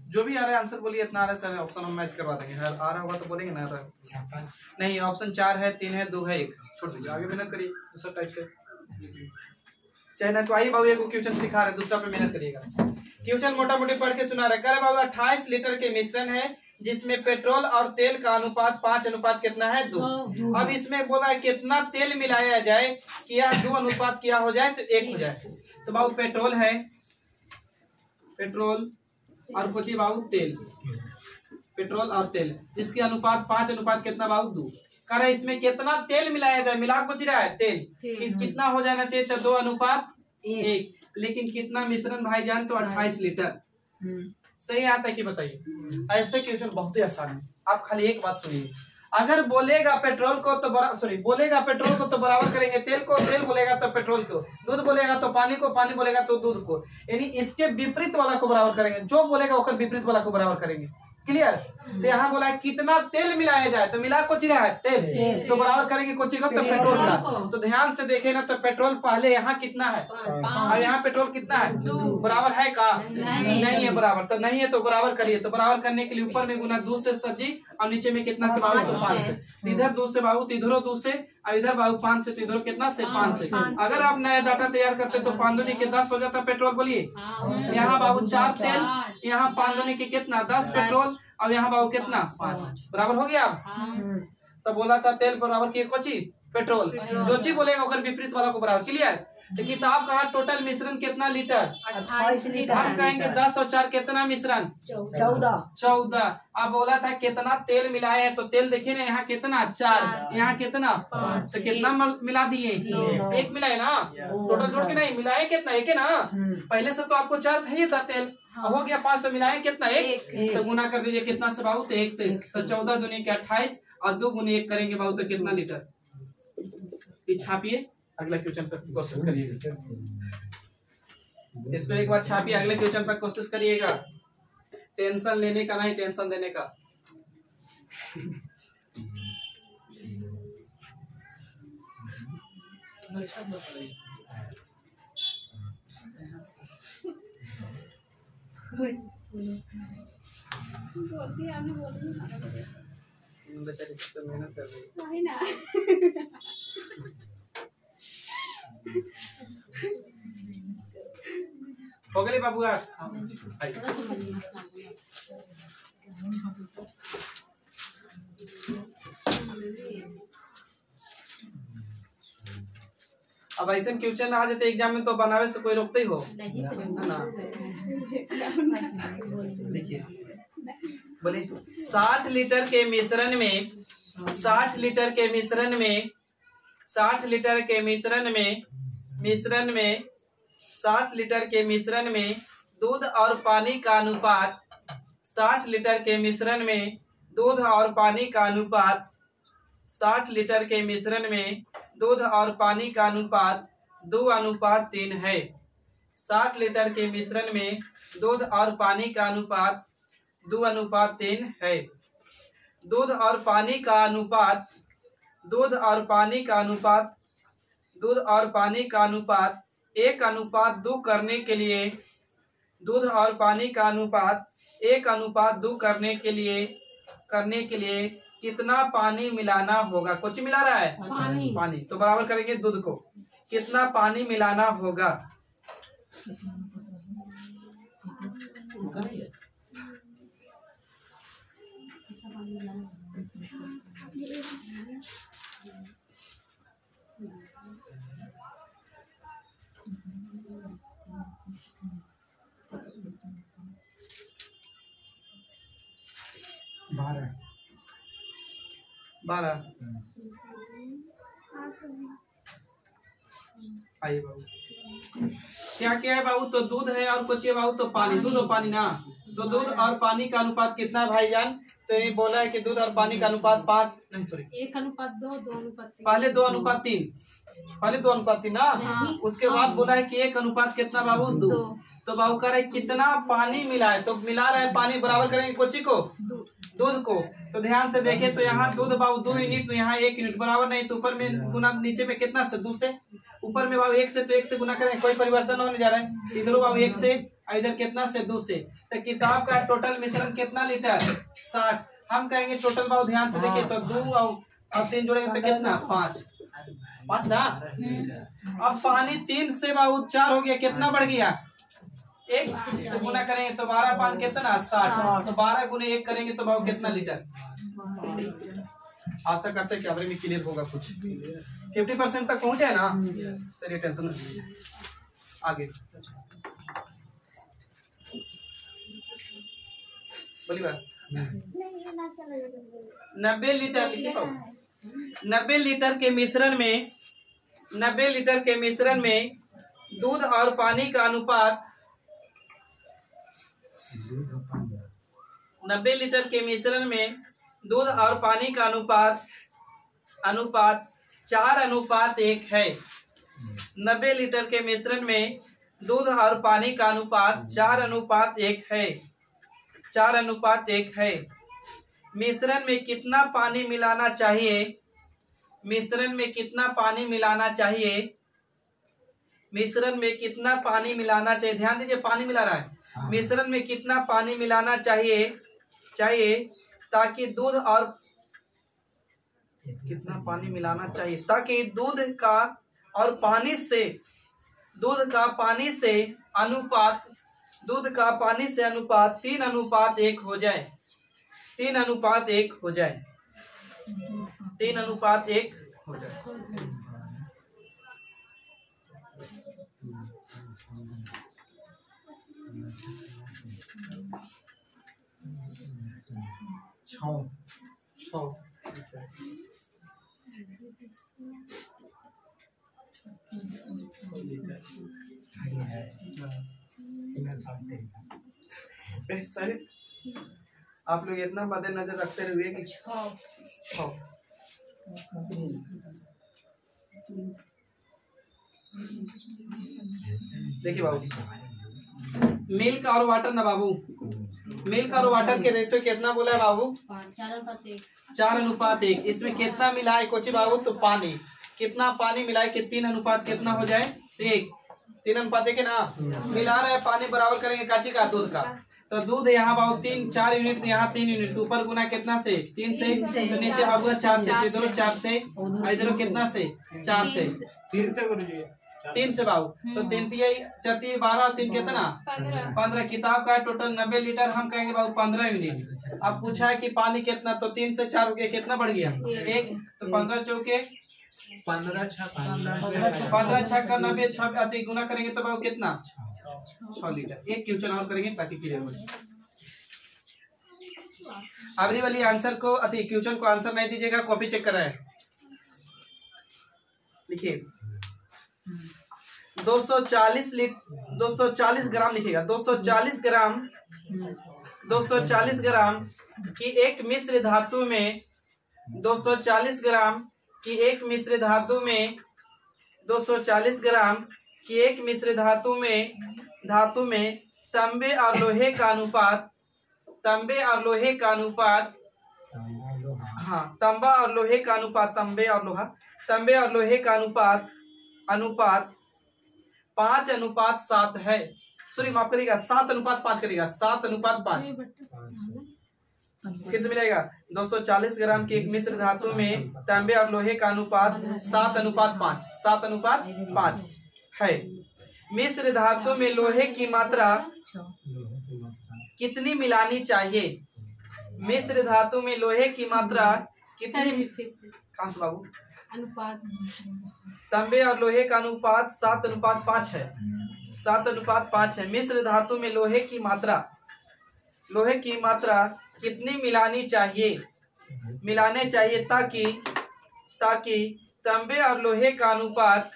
जो भी आ रहा है आंसर बोलिए, इतना आ रहा है सर ऑप्शन हम मैच करवा देंगे, आ रहा होगा तो बोलेंगे ना। नहीं ऑप्शन 4 है, 3 है, 2 है, 1 छोड़ दीजिए, आगे मेहनत करिए दूसरा टाइप से। चाहे ना तो आइए बाबू एक क्वेश्चन सिखा रहे, दूसरा पे मेहनत करिएगा। क्वेश्चन मोटा मोटी पढ़ के सुना रहे, कह रहे बाबू 28 लीटर के मिश्रण है जिसमें पेट्रोल और तेल का अनुपात 5 कितना है 2। अब इसमें बोला है कितना तेल मिलाया जाए कि यह 2 क्या हो जाए तो 1 हो जाए। तो बाबू पेट्रोल है, पेट्रोल और पूछिए बाबू तेल, पेट्रोल और तेल जिसके अनुपात 5 कितना बाबू 2। कह रहे इसमें कितना तेल मिलाया जाए, मिला कुछ रहा है तेल कि कितना हो जाना चाहिए तो 2:1, लेकिन कितना मिश्रण भाईजान तो 28 लीटर। सही आता है कि बताइए। ऐसे क्वेश्चन बहुत ही आसान है, आप खाली एक बात सुनिए, अगर बोलेगा पेट्रोल को तो बोलेगा पेट्रोल को तो बराबर करेंगे तेल को, तेल बोलेगा तो पेट्रोल को, दूध बोलेगा तो पानी को, पानी बोलेगा तो दूध को, यानी इसके विपरीत वाला को बराबर करेंगे, जो बोलेगा उसके विपरीत वाला को बराबर करेंगे। क्लियर। तो यहाँ बोला है कितना तेल मिलाया जाए, तो मिला कुछ रहा है तेल, तो बराबर करेंगे कुछ का तो पेट्रोल का। तो ध्यान से देखे ना तो पेट्रोल पहले यहाँ कितना है और यहाँ पेट्रोल कितना है, बराबर है का नहीं है बराबर, तो नहीं है तो बराबर करिए। तो बराबर करने के लिए ऊपर में गुना 2 से सब्जी और नीचे में कितना से बाबू तो 5 से, इधर 2 से बाबू तो इधर 2 से और इधर बाबू 5 से, तो इधर कितना से 5 से। अगर आप नया डाटा तैयार करते तो 5 दूनी के 10 हो जाता पेट्रोल। बोलिए यहाँ बाबू 4 तेल, यहाँ 5 दूनी के कितना 10 पेट्रोल, अब यहाँ बाबू कितना 5, बराबर हो गया। अब तो बोला था तेल बराबर की कोची पेट्रोल। जो चीज बोलेगा ओकर विपरीत वाला को बराबर। क्लियर। तो किताब कहा टोटल मिश्रण कितना लीटर? 28 लीटर। हम कहेंगे 10 और 4 कितना मिश्रण? 14। अब बोला था कितना तेल मिलाए हैं, तो तेल देखिए ना, यहाँ कितना 4, यहाँ कितना 5, तो कितना मिला दिए? 1 मिलाए ना, टोटल जोड़ के नहीं मिलाए कितना? 1 है ना। पहले से तो आपको 4 ही था तेल, हो गया 5, तो मिलाए कितना? 1। तो गुना कर दीजिए कितना से बाबू? तो 1 से। तो 14 दूनी के 28 और 2 गुने 1 करेंगे बाबू तो कितना लीटर? छापिए, अगला क्वेश्चन पर कोशिश करिएगा। इसको एक बार छापिए, अगले क्वेश्चन पर कोशिश करिएगा। टेंशन लेने का नहीं, टेंशन देने का। बोलती है आपने बोली बेचारी तो मेहनत कर रही है। वही ना। हो गई बाबू आप? अब ऐसे क्वेश्चन आ जाते एग्जाम में तो बनावे से कोई रोकते ही हो ना। देखिए बोले 60 लीटर के मिश्रण में 60 लीटर के मिश्रण में 60 लीटर के मिश्रण में 60 लीटर के मिश्रण में दूध और पानी का अनुपात 60 लीटर के मिश्रण में दूध और पानी का अनुपात 60 लीटर के मिश्रण में दूध और पानी का अनुपात 2:3 है। 60 लीटर के मिश्रण में दूध और पानी का अनुपात 2:3 है। दूध और पानी का अनुपात 1:2 करने के लिए दूध और पानी का अनुपात 1:2 करने के लिए कितना पानी मिलाना होगा? कुछ मिला रहा है पानी तो बराबर करेंगे दूध को। कितना पानी मिलाना होगा? बारह। आइए बाबू, क्या क्या है बाबू? तो दूध है और कुछ है बाबू तो पानी। दूध और पानी ना, तो दूध और पानी का अनुपात कितना है भाईजान? तो ये बोला है कि दूध और पानी का अनुपात 5 नहीं सॉरी 1:2, 2:3। पहले 2:3 ना। उसके बाद बोला है कि 1 कितना बाबू? 2। तो बाबू कह रहे कितना पानी मिला है? तो मिला रहा है पानी बराबर करेंगे कोची को? दूध को। तो ध्यान से देखें तो यहाँ दूध बाबू 2 यूनिट, तो यहाँ 1 यूनिट बराबर नहीं, तो ऊपर में गुना नीचे में कितना से? 2 से। ऊपर में बाबू 1 से, तो 1 से गुना करें, कोई परिवर्तन होने जा रहा है। इधर बाबू 1 से, इधर कितना से? 2 से। तो किताब का टोटल मिश्रण कितना लीटर? 60। हम कहेंगे टोटल बाबू ध्यान से देखिए तो 2 और 3 जोड़ेंगे तो कितना? 5 ना। अब पानी 3 से बाबू 4 हो गया, कितना बढ़ गया? 1। तो गुना करेंगे तो 12 पान कितना? 60। तो 12 गुने 1 करेंगे तो बाबू कितना लीटर? आशा करते हैं कैमरे में क्लियर होगा। कुछ 50% तक पहुंचे ना। चलिए टेंशन नहीं, आगे बोलिए बात। 90 लीटर लिखिए बाबू। 90 लीटर के मिश्रण में 90 लीटर के मिश्रण में दूध और पानी का अनुपात 90 लीटर के मिश्रण में दूध और पानी का अनुपात 4:1 है। 90 लीटर के मिश्रण में दूध और पानी का अनुपात 4:1 है। 4:1 है। मिश्रण में कितना पानी मिलाना चाहिए? मिश्रण में कितना पानी मिलाना चाहिए? मिश्रण में कितना पानी मिलाना चाहिए? ध्यान दीजिए, पानी मिला रहा है। मिश्रण में कितना पानी मिलाना चाहिए ताकि दूध और कितना पानी मिलाना चाहिए ताकि दूध का पानी से अनुपात 3:1 हो जाए। 3:1 हो जाए। छः सर आप लोग इतना मद्देनजर रखते रहिए कि छः देखिए बाबू मिल्क और वाटर ना बाबू, मिल्क और वाटर के रेशियो कितना बोला है बाबू? 4:1। इसमें कितना मिला है कोची बाबू? तो पानी। कितना पानी मिलाए कि 3 अनुपात कितना हो जाए? 1। 3:1 ना मिला रहा है पानी बराबर करेंगे काची का? दूध का। तो दूध यहाँ बाबू 4 यूनिट, यहाँ 3 यूनिट, तो ऊपर गुना कितना से? 3 से, तो नीचे होगा 4 से, इधर 4 से, इधर कितना से? 4 से, 3 से बाबू। तो 3 4 12 और 3 कितना? 15। किताब का टोटल 90 लीटर, हम कहेंगे बाबू 15 यूनिट। अब पूछा है कि पानी कितना, तो 3 से 4 हो गया, कितना बढ़ गया? 1। तो 15 चौके 15 6 का 90, 6 गुना करेंगे तो बाबू कितना? 6 लीटर। एक क्वेश्चन और करेंगे ताकि क्लियर हो जाए। अगली वाली आंसर को अति क्वेश्चन को आंसर नहीं दीजिएगा, कॉपी चेक कराए। लिखिए 240 ग्राम लिखिएगा। 240 ग्राम की एक मिश्र धातु में 240 ग्राम की एक मिश्र धातु में 240 ग्राम की एक मिश्र धातु में तांबे और लोहे का अनुपात, तांबे और लोहे का अनुपात, हाँ तांबा और लोहे का अनुपात, तांबे और लोहा, तांबे और लोहे का अनुपात 5:7 है। सॉरी माफ करिएगा, 7:5 करेगा, 7:5। फिर से मिलेगा 240 ग्राम की एक मिश्र धातु में तांबे और लोहे का अनुपात 7:5, 7:5 है। मिश्र धातु में लोहे की मात्रा कितनी मिलानी चाहिए? मिश्र धातु में लोहे की मात्रा कितनी? कहाँ से बाबू? अनुपात तांबे और लोहे का अनुपात 7:5 है, 7:5 है। मिश्र धातु में लोहे की मात्रा कितनी मिलानी चाहिए? मिलाने चाहिए ताकि तांबे और लोहे का अनुपात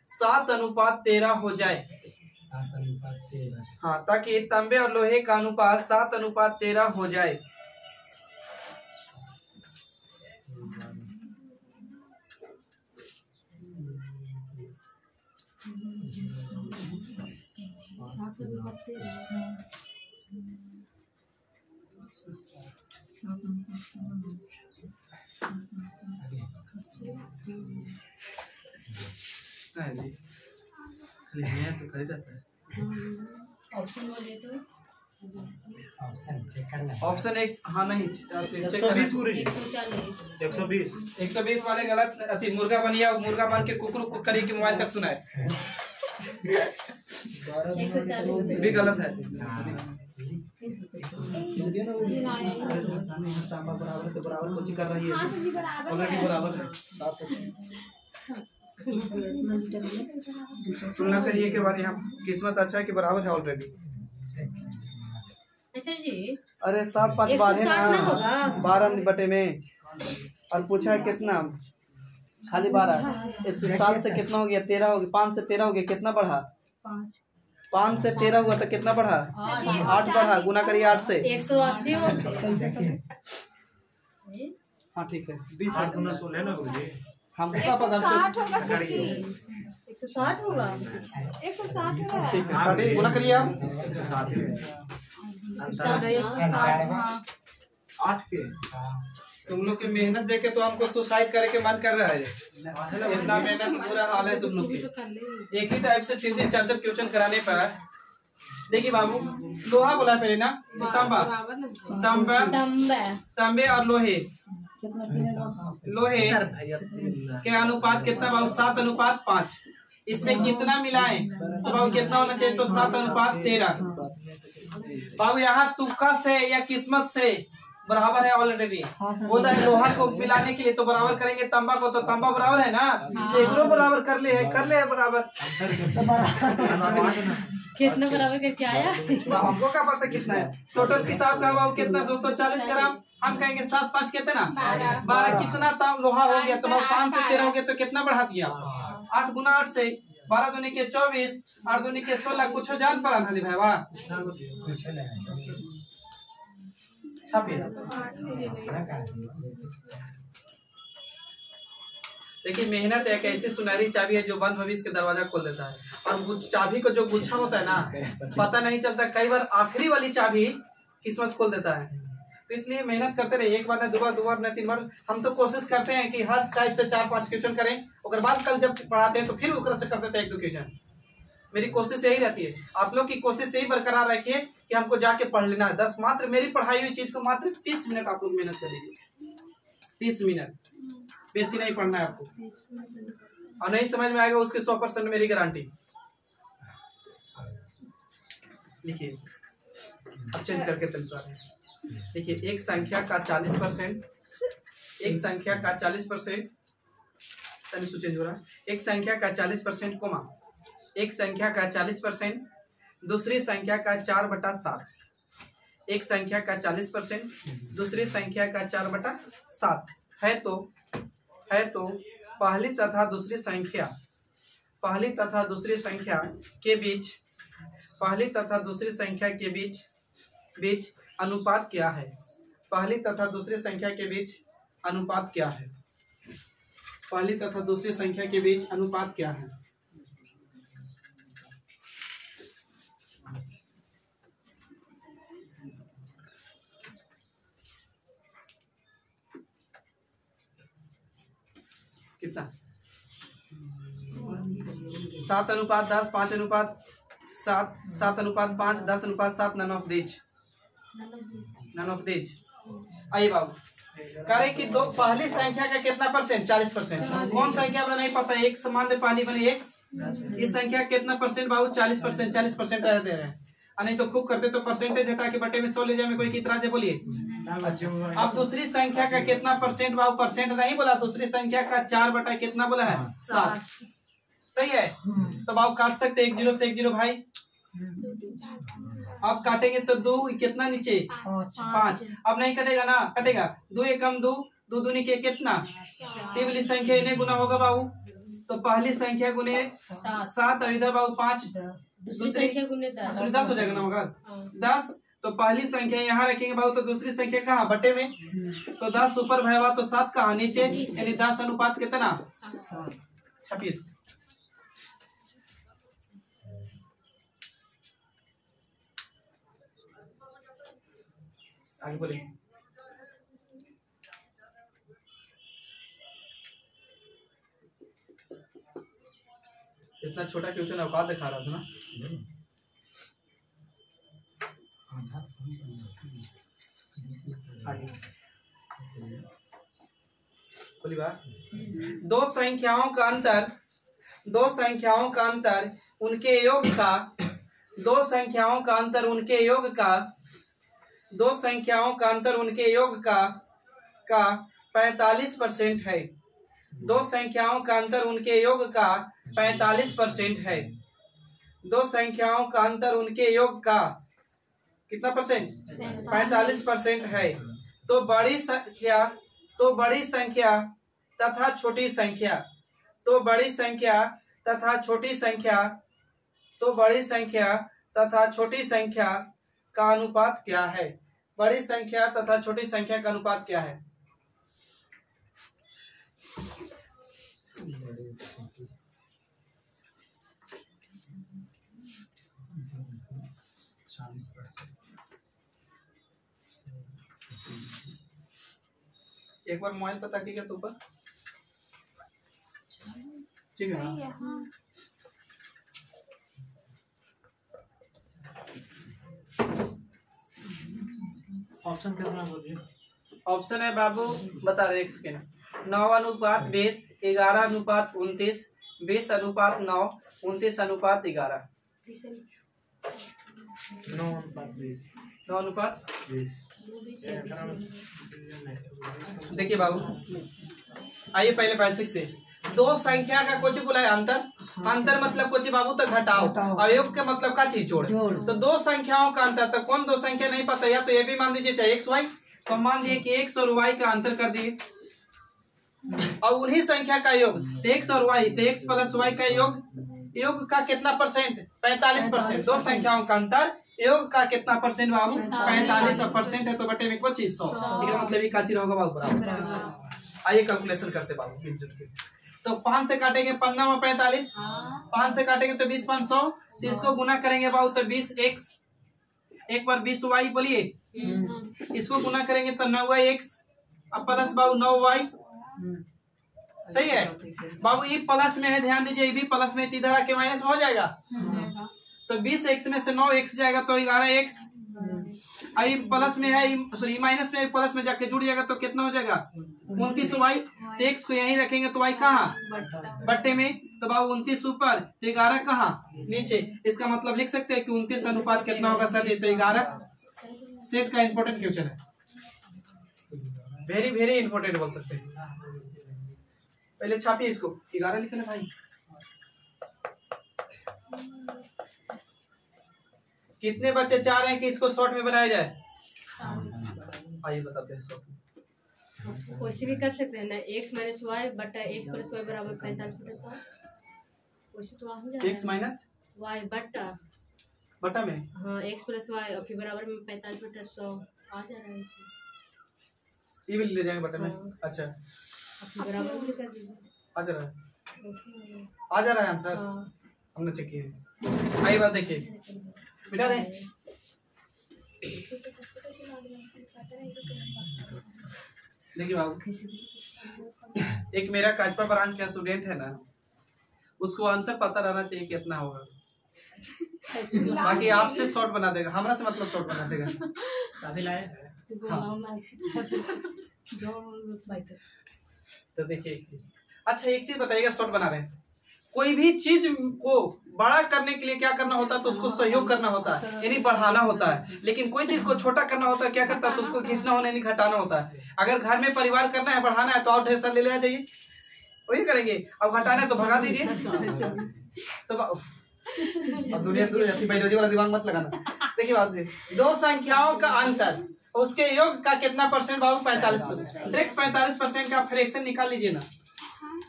7:13 हो जाए। 7:13। हाँ, ताकि तांबे और लोहे का अनुपात 7:13 हो जाए। तो खरीद जाता है। ऑप्शन बोले तो ऑप्शन चेक करना है। ऑप्शन एक, हाँ नहीं चेक 120 140 120 वाले गलत। अति मुर्गा बनिया, मुर्गा बन के कुकुर करी के मोबाइल तक सुनाए, भी गलत है। बराबर तो बराबर कोचिंग कर रही है, ऑलरेडी बराबर है। तुलना करिए के बाद यहाँ किस्मत अच्छा है कि बराबर है ऑलरेडी। अच्छा जी, अरे 7-5 12 बटे में, और पूछा है कितना? खाली 12। 7 से कितना हो गया? 13 हो गया। 5 से 13 हो गया, कितना बढ़ा? 5 से 13 हुआ तो कितना बढ़ा? 8 बढ़ा। गुना करिए 8 से। 180 हाँ ठीक है, 20 8 गुना 16 ना गुरुजी। हम कितना पकड़ 160 होगा सर जी, 160 होगा। 160 होगा। ठीक है, काटिए, गुना करिए आप। 8 के तुम लोग की मेहनत देखे तो हमको सुसाइड करे के मन कर रहा है। इतना मेहनत, पूरा हाल है तुम लोग की। एक ही टाइप से 3-3 4-4 क्वेश्चन कराने पर। देखिए बाबू, लोहा बोला पहले ना, तांबा, तांबे और लोहे के अनुपात कितना बाबू? 7:5। इसमें कितना मिलाएं तो बाबू कितना होना चाहिए? तो 7:13। बाबू यहाँ तुक्का से या किस्मत से बराबर है ऑलरेडी। हाँ सर। बोल रहा है लोहा को मिलाने के लिए तो बराबर करेंगे तांबा को, तो तांबा बराबर है ना, तो एकरो बराबर कर ले बराबर। कितना बराबर करके आया? हमको क्या पता कितना है टोटल किताब का भाव कितना 240 ग्राम। हम कहेंगे 7 5 कितना 12 कितना ताम लोहा हो गया, तो 5 से 13 हो गया, तो कितना बढ़ा दिया 8 गुना 8 से 12 दूनी के 24 8 दूनी के 16 कुछ जान पर आना भाई वाह देखिए मेहनत एक ऐसी सुनहरी चाबी है जो बंद भविष्य के दरवाजा खोल देता है। और चाबी को जो गुच्छा होता है ना पता नहीं चलता, कई बार आखिरी वाली चाबी किस्मत खोल देता है। तो इसलिए मेहनत करते रहे, एक बार न दो बार न 3 बार। हम तो कोशिश करते हैं कि हर टाइप से 4-5 क्वेश्चन करें, उसके बाद कल जब पढ़ाते हैं तो फिर उकर से कर देते हैं 1-2 क्वेश्चन। मेरी कोशिश यही रहती है, आप लोग की कोशिश यही बरकरार रखिए कि हमको जाके पढ़ लेना है। 10 मात्र मेरी पढ़ाई हुई चीज को मात्र 30 मिनट आप लोग मेहनत करेंगे, 30 मिनट, बेसी नहीं पढ़ना है आपको। और नहीं समझ में आएगा उसके 100% मेरी गारंटी। लिखिए अब चेंज करके तलसवा रहे हैं। देखिए एक संख्या का 40%, एक संख्या का 40%, चेंज हो रहा है। एक संख्या का 40% कोमा एक संख्या का 40%, दूसरी संख्या का 4/7। एक संख्या का 40%, दूसरी संख्या का 4/7 है तो पहली तथा दूसरी संख्या के बीच बीच अनुपात क्या है? पहली तथा दूसरी संख्या के बीच अनुपात क्या है? पहली तथा दूसरी संख्या के बीच अनुपात क्या है? कितना? 7:10, 5:7, 7:5, 10:7, नन ऑफ दीज। आइए बाबू करे कि दो पहली संख्या का कितना परसेंट? 40%। कौन संख्या हमें नहीं पता, एक समान दे पहली बनी एक, इस संख्या कितना परसेंट बाबू? 40%। 40% रह दे रहे हैं, नहीं तो खूब करते तो परसेंटेज हटा के बटे में 100 ले जाए में कोई कितना है बोलिए। अब दूसरी संख्या का कितना परसेंट बाबू? परसेंट नहीं बोला, दूसरी संख्या का 4 कितना बोला है? 7। सही है, तो बाबू काट सकते 1 0 से 1 0 भाई। अब काटेंगे तो 2 कितना नीचे 5। अब नहीं कटेगा ना, कटेगा 2 1 कम 2, 2 दूनी के कितना? तिबली संख्या इन्हें गुना होगा बाबू, तो पहली संख्या गुने 7 और इधर बाबू 5, दूसरी संख्या गुने 10 हो जाएगा ना होगा 10। तो पहली संख्या यहाँ रखेंगे बाबू, तो दूसरी संख्या कहाँ? बटे में, तो 10 ऊपर भैया तो 7 कहाँ? नीचे, यानी 10 अनुपात कितना? 26। आगे बोलिए। इतना छोटा क्वेश्चन औकात दिखा रहा था ना। आगे बोलिए बात। दो संख्याओं का अंतर उनके योग का 45% है। 2 संख्याओं का अंतर उनके योग का 45% है। 2 संख्याओं का अंतर उनके योग का कितना परसेंट? 45% है। तो बड़ी संख्या तथा छोटी संख्या का अनुपात क्या है? बड़ी संख्या तथा छोटी संख्या का अनुपात क्या है? एक बार मोबाइल पता किया तो ऊपर ठीक है ना? ऑप्शन कितना बोलिए? ऑप्शन है बाबू बता रहे 1 सेकेंड। 9:20, 11:29, 20:9, 29:11। 9:20। 9:20 देखिए बाबू, आइए पहले बेसिक से। दो संख्या का कुछ बोला है अंतर। अंतर मतलब कुछ बाबू तो घटाओ, अवयव के मतलब का चीज जोड़। तो दो संख्याओं का अंतर, तो कौन दो संख्या नहीं पता, या तो ये भी मान दीजिए चाहे एक्स वाई, तो मान दिए कि एक्स और वाई का अंतर कर दिए, और उन्हीं संख्या का योग एक्स और वाई, तो एक्स प्लस वाई का योग का कितना परसेंट, 45%। दो संख्याओं का अंतर योग का कितना परसेंट बाबू, 45% है, तो बटे में कुछ 100, मतलब ये काची होगा बाबू बराबर। आइए कैलकुलेशन करते बाबू मिलजुल के। तो 5 से काटेंगे 15 में 45, 5 से काटेंगे तो 20 500, तो इसको गुना करेंगे बाबू तो 20x, एक बार 20y बोलिए, इसको गुना करेंगे तो 9x, अब प्लस बाबू 9y, सही है बाबू। ये प्लस में है, ध्यान दीजिए, ये भी प्लस में, इधर आके माइनस में हो जाएगा, तो 20x में से 9x जाएगा तो 11x, आई प्लस में है, सॉरी माइनस में, प्लस में जाके जुड़ जाएगा तो कितना हो जाएगा 29y। तो x को यहीं रखेंगे तो y कहाँ बट्टे में, तो बाबू 29 ऊपर, तो 11 कहाँ नीचे। इसका मतलब लिख सकते हैं कि 29 अनुपात कितना होगा सर, ये तो 11। सेट का इंपॉर्टेंट क्वेश्चन है, वेरी वेरी इंपॉर्टेंट बोल सकते हैं। पहले छापिए इसको, 11 लिखना भाई। कितने बच्चे चाह रहे हैं कि इसको शॉर्ट में बनाया जाए, आइए बताते हैं शॉर्ट में। वैसे भी कर सकते हैं ना, x माइनस वाई बटा x प्लस वाई बराबर 45/100। वैसे तो आ ही जाएगा x माइनस वाई बटा में, हाँ x प्लस वाई और फिर बराबर में 45/100 आ जा रहा है इसे, ये भी ले जाएंगे बटा में। हाँ। अच्छा, और फिर बराबर भी कर दीजिए, आ जा रहा है, वैसे आ जा रहा है आंसर, हाँ। हमने चेक किया। आई बात देखिए बेटा रे, देखिए बाबू, एक मेरा काजपा ब्रांच का स्टूडेंट है ना, उसको आंसर पता रहना चाहिए कितना होगा, बाकी आपसे शॉर्ट बना देगा, हमरा से मतलब शॉर्ट बना देगा। चाबी लाए तो देखिए एक चीज, अच्छा एक चीज बताइएगा, शॉर्ट बना रहे हैं, कोई भी चीज को बड़ा करने के लिए क्या करना होता है, तो उसको सहयोग करना होता है, यानी बढ़ाना होता है। लेकिन कोई चीज को छोटा करना होता है, क्या करता है, तो उसको खींचना होना यानी घटाना होता है। अगर घर में परिवार करना है, बढ़ाना है, तो और ढेर सारे ले आ जाइए, वही करेंगे। अब घटाना है तो भगा दीजिए। तो अब दुनिया बायोलॉजी वाला दिमाग मत लगाना। देखिए बात, दो संख्याओं का अंतर, उसके योग का कितना परसेंट बाबू, 45%। डायरेक्ट 45% का फ्रैक्शन निकाल लीजिए ना,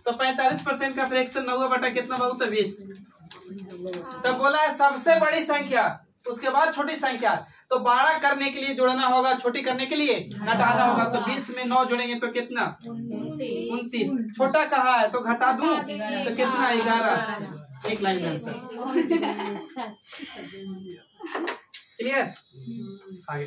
तो 45% का फ्रैक्शन 9 बटा कितना बाबू, तो 20। तो बोला है सबसे बड़ी संख्या, उसके बाद छोटी संख्या, तो बड़ा करने के लिए जोड़ना होगा, छोटी करने के लिए घटाना होगा। तो 20 में 9 जोड़ेंगे तो कितना, 29। छोटा कहा है तो घटा दूं तो कितना, 11। एक लाइन आंसर क्लियर। आगे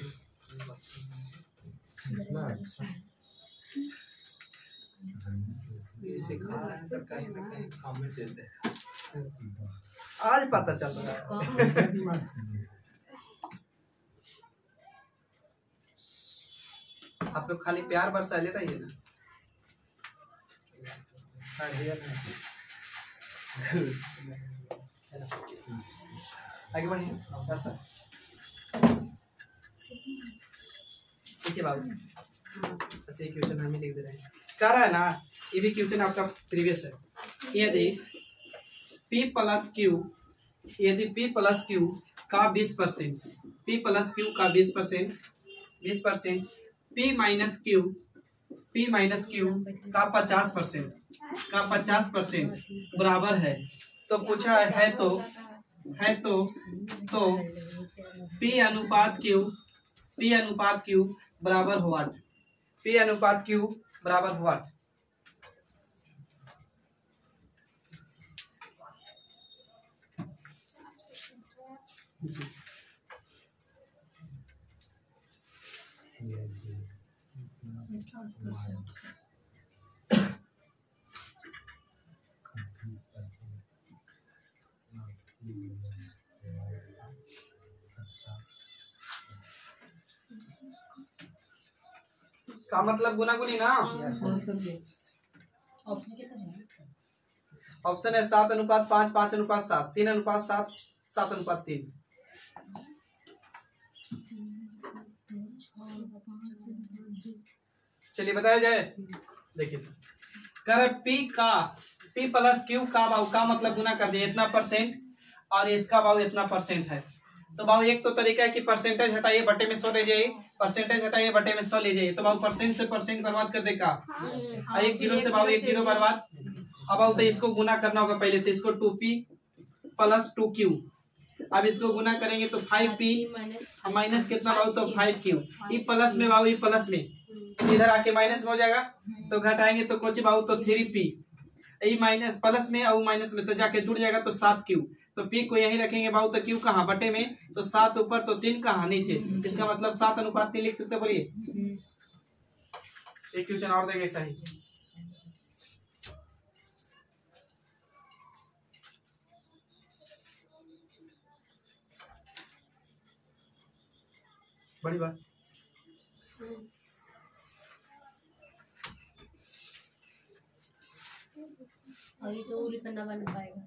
कहीं ना कहीं कमेंट देते हैं, आज पता चल रहा है। आप लोग खाली प्यार बरसा ले रही है ना, आगे बढ़िए। ऐसा देखिए बाबू, अच्छा ये क्वेश्चन हम ही लिख दे रहे हैं, कह रहा है ना, ये भी क्वेश्चन आपका प्रीवियस है। यदि P प्लस क्यू, यदि P प्लस क्यू का 20%, P प्लस क्यू का 20%, P माइनस क्यू का 50% बराबर है, तो पूछा है तो P अनुपात क्यू बराबर व्हाट, P अनुपात क्यू बराबर व्हाट। का मतलब गुनागुनी ना, ऑप्शन है 7:5, 5:7, 3:7, 7:3। चलिए बताया जाए। देखिए कर पी का पी प्लस क्यू का भाव का मतलब गुना कर दिया इतना परसेंट और इसका भाव इतना परसेंट है। तो भाव एक तो तरीका है कि परसेंटेज हटाइए बटे में 100 ले जाइए, परसेंटेज हटाइए बटे में 100 ले जाइए, तो भाव परसेंट से परसेंट बर्बाद कर देगा। एक जीरो से भाव एक जीरो बर्बाद। अब भाव तो इसको गुना करना होगा पहले, तो इसको 2p प्लस 2q। अब इसको गुना करेंगे तो 5p माइनस कितना भाव तो 5q। ई प्लस में भाव ई प्लस में इधर आके माइनस में हो जाएगा, तो घटाएंगे तो कोची भाव तो 3p। ई माइनस प्लस में और माइनस में तो जाके जुड़ जाएगा तो 7q। तो p को यहीं रखेंगे भाव तो q कहाँ बटे में, तो 7 ऊपर तो 3 कहाँ नीचे। इसका मतलब 7:3 लिख सकते बोलिए। एक क्वेश्चन और देंगे सही। बड़ी बात अभी तो उरी पन्ना बन पाएगा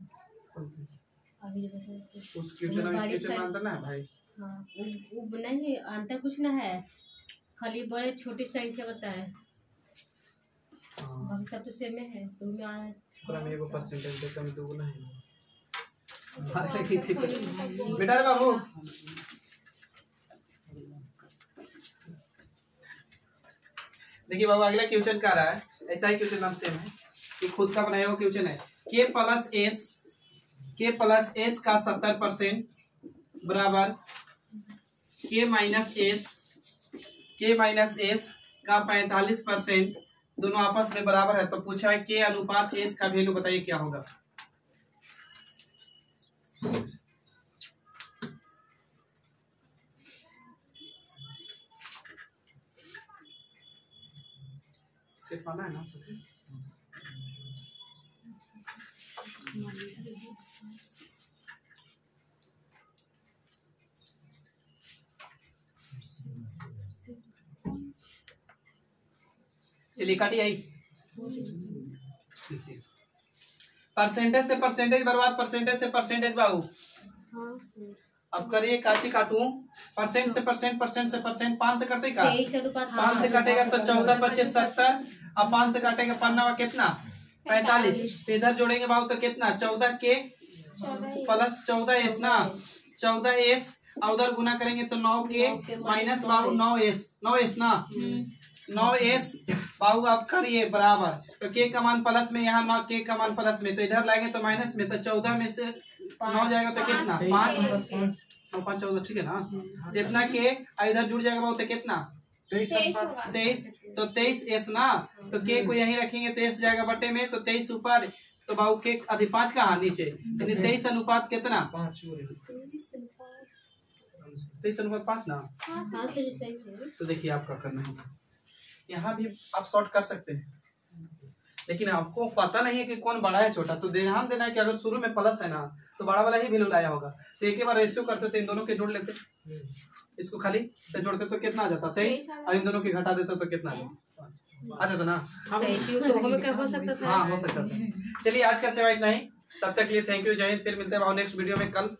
अभी तो उस क्वेश्चन और इस क्वेश्चन में अंतर ना है भाई। हाँ वो नहीं अंतर कुछ ना है, खाली बड़े छोटी संख्या बताए, बाकी सब तो सेम है। तो में पूरा मेरे को परसेंटेज देता में दो गुना है बेटा रे बाबू। देखिए बाबू अगला क्वेश्चन क्या रहा है, ऐसा ही क्वेश्चन नाम सेम है कि खुद का बनाया हुआ क्वेश्चन है। k प्लस एस का 70% बराबर k माइनस एस का 45% दोनों आपस में बराबर है। तो पूछा है k अनुपात एस का वैल्यू बताइए क्या होगा। सिर्फ आना है ना। चलिए काटी आई। परसेंटेज से परसेंटेज बर्बाद, परसेंटेज से परसेंटेज बाबू। अब करिए काची काटू, परसेंट से परसेंट, परसेंट से परसेंट, 5 से कटे का 5 से कटेगा तो 14 25 70। अब 5 से काटेगा पन्ना कितना 45। इधर जोड़ेंगे बाबू तो कितना 14 के प्लस 14 एस ना 14 एस। उधर गुना करेंगे तो 9 के माइनस बाबू 9 एस ना 9 एस बाबू। आप करिए बराबर तो के का मान प्लस में, यहाँ 9 के का मान प्लस में, तो इधर लाएंगे तो माइनस में, तो 14 में से 9 जाएगा तो कितना 5 9 5 14 ठीक है ना। जितना के इधर जुड़ जाएगा बाबू तो कितना 23। तो 23 एस ना, तो के को यहीं रखेंगे तो एस जाएगा बटे में, तो 23 ऊपर तो बाबू के अधिक 5 कहाँ नीचे, यानी 23 अनुपात कितना 23 अनुपात 5 ना। तो देखिए आपका करना है, यहाँ भी आप शॉर्ट कर सकते हैं, लेकिन आपको पता नहीं है कि कौन बड़ा है छोटा। तो ध्यान देना है कि अगर शुरू में प्लस है ना तो बड़ा वाला ही वैल्यू लाया होगा। तो एक ही बार रेशियो करते थे, इन दोनों के जोड़ लेते, इसको खाली से जोड़ते तो कितना आ जाता 23, और इन दोनों के घटा देते तो कितना आ जाता ना। हो सकता था। हाँ हो सकता था। चलिए आज का सेवा इतना ही, तब तक के लिए थैंक यू, जय हिंद। फिर मिलते हैं नेक्स्ट वीडियो में कल।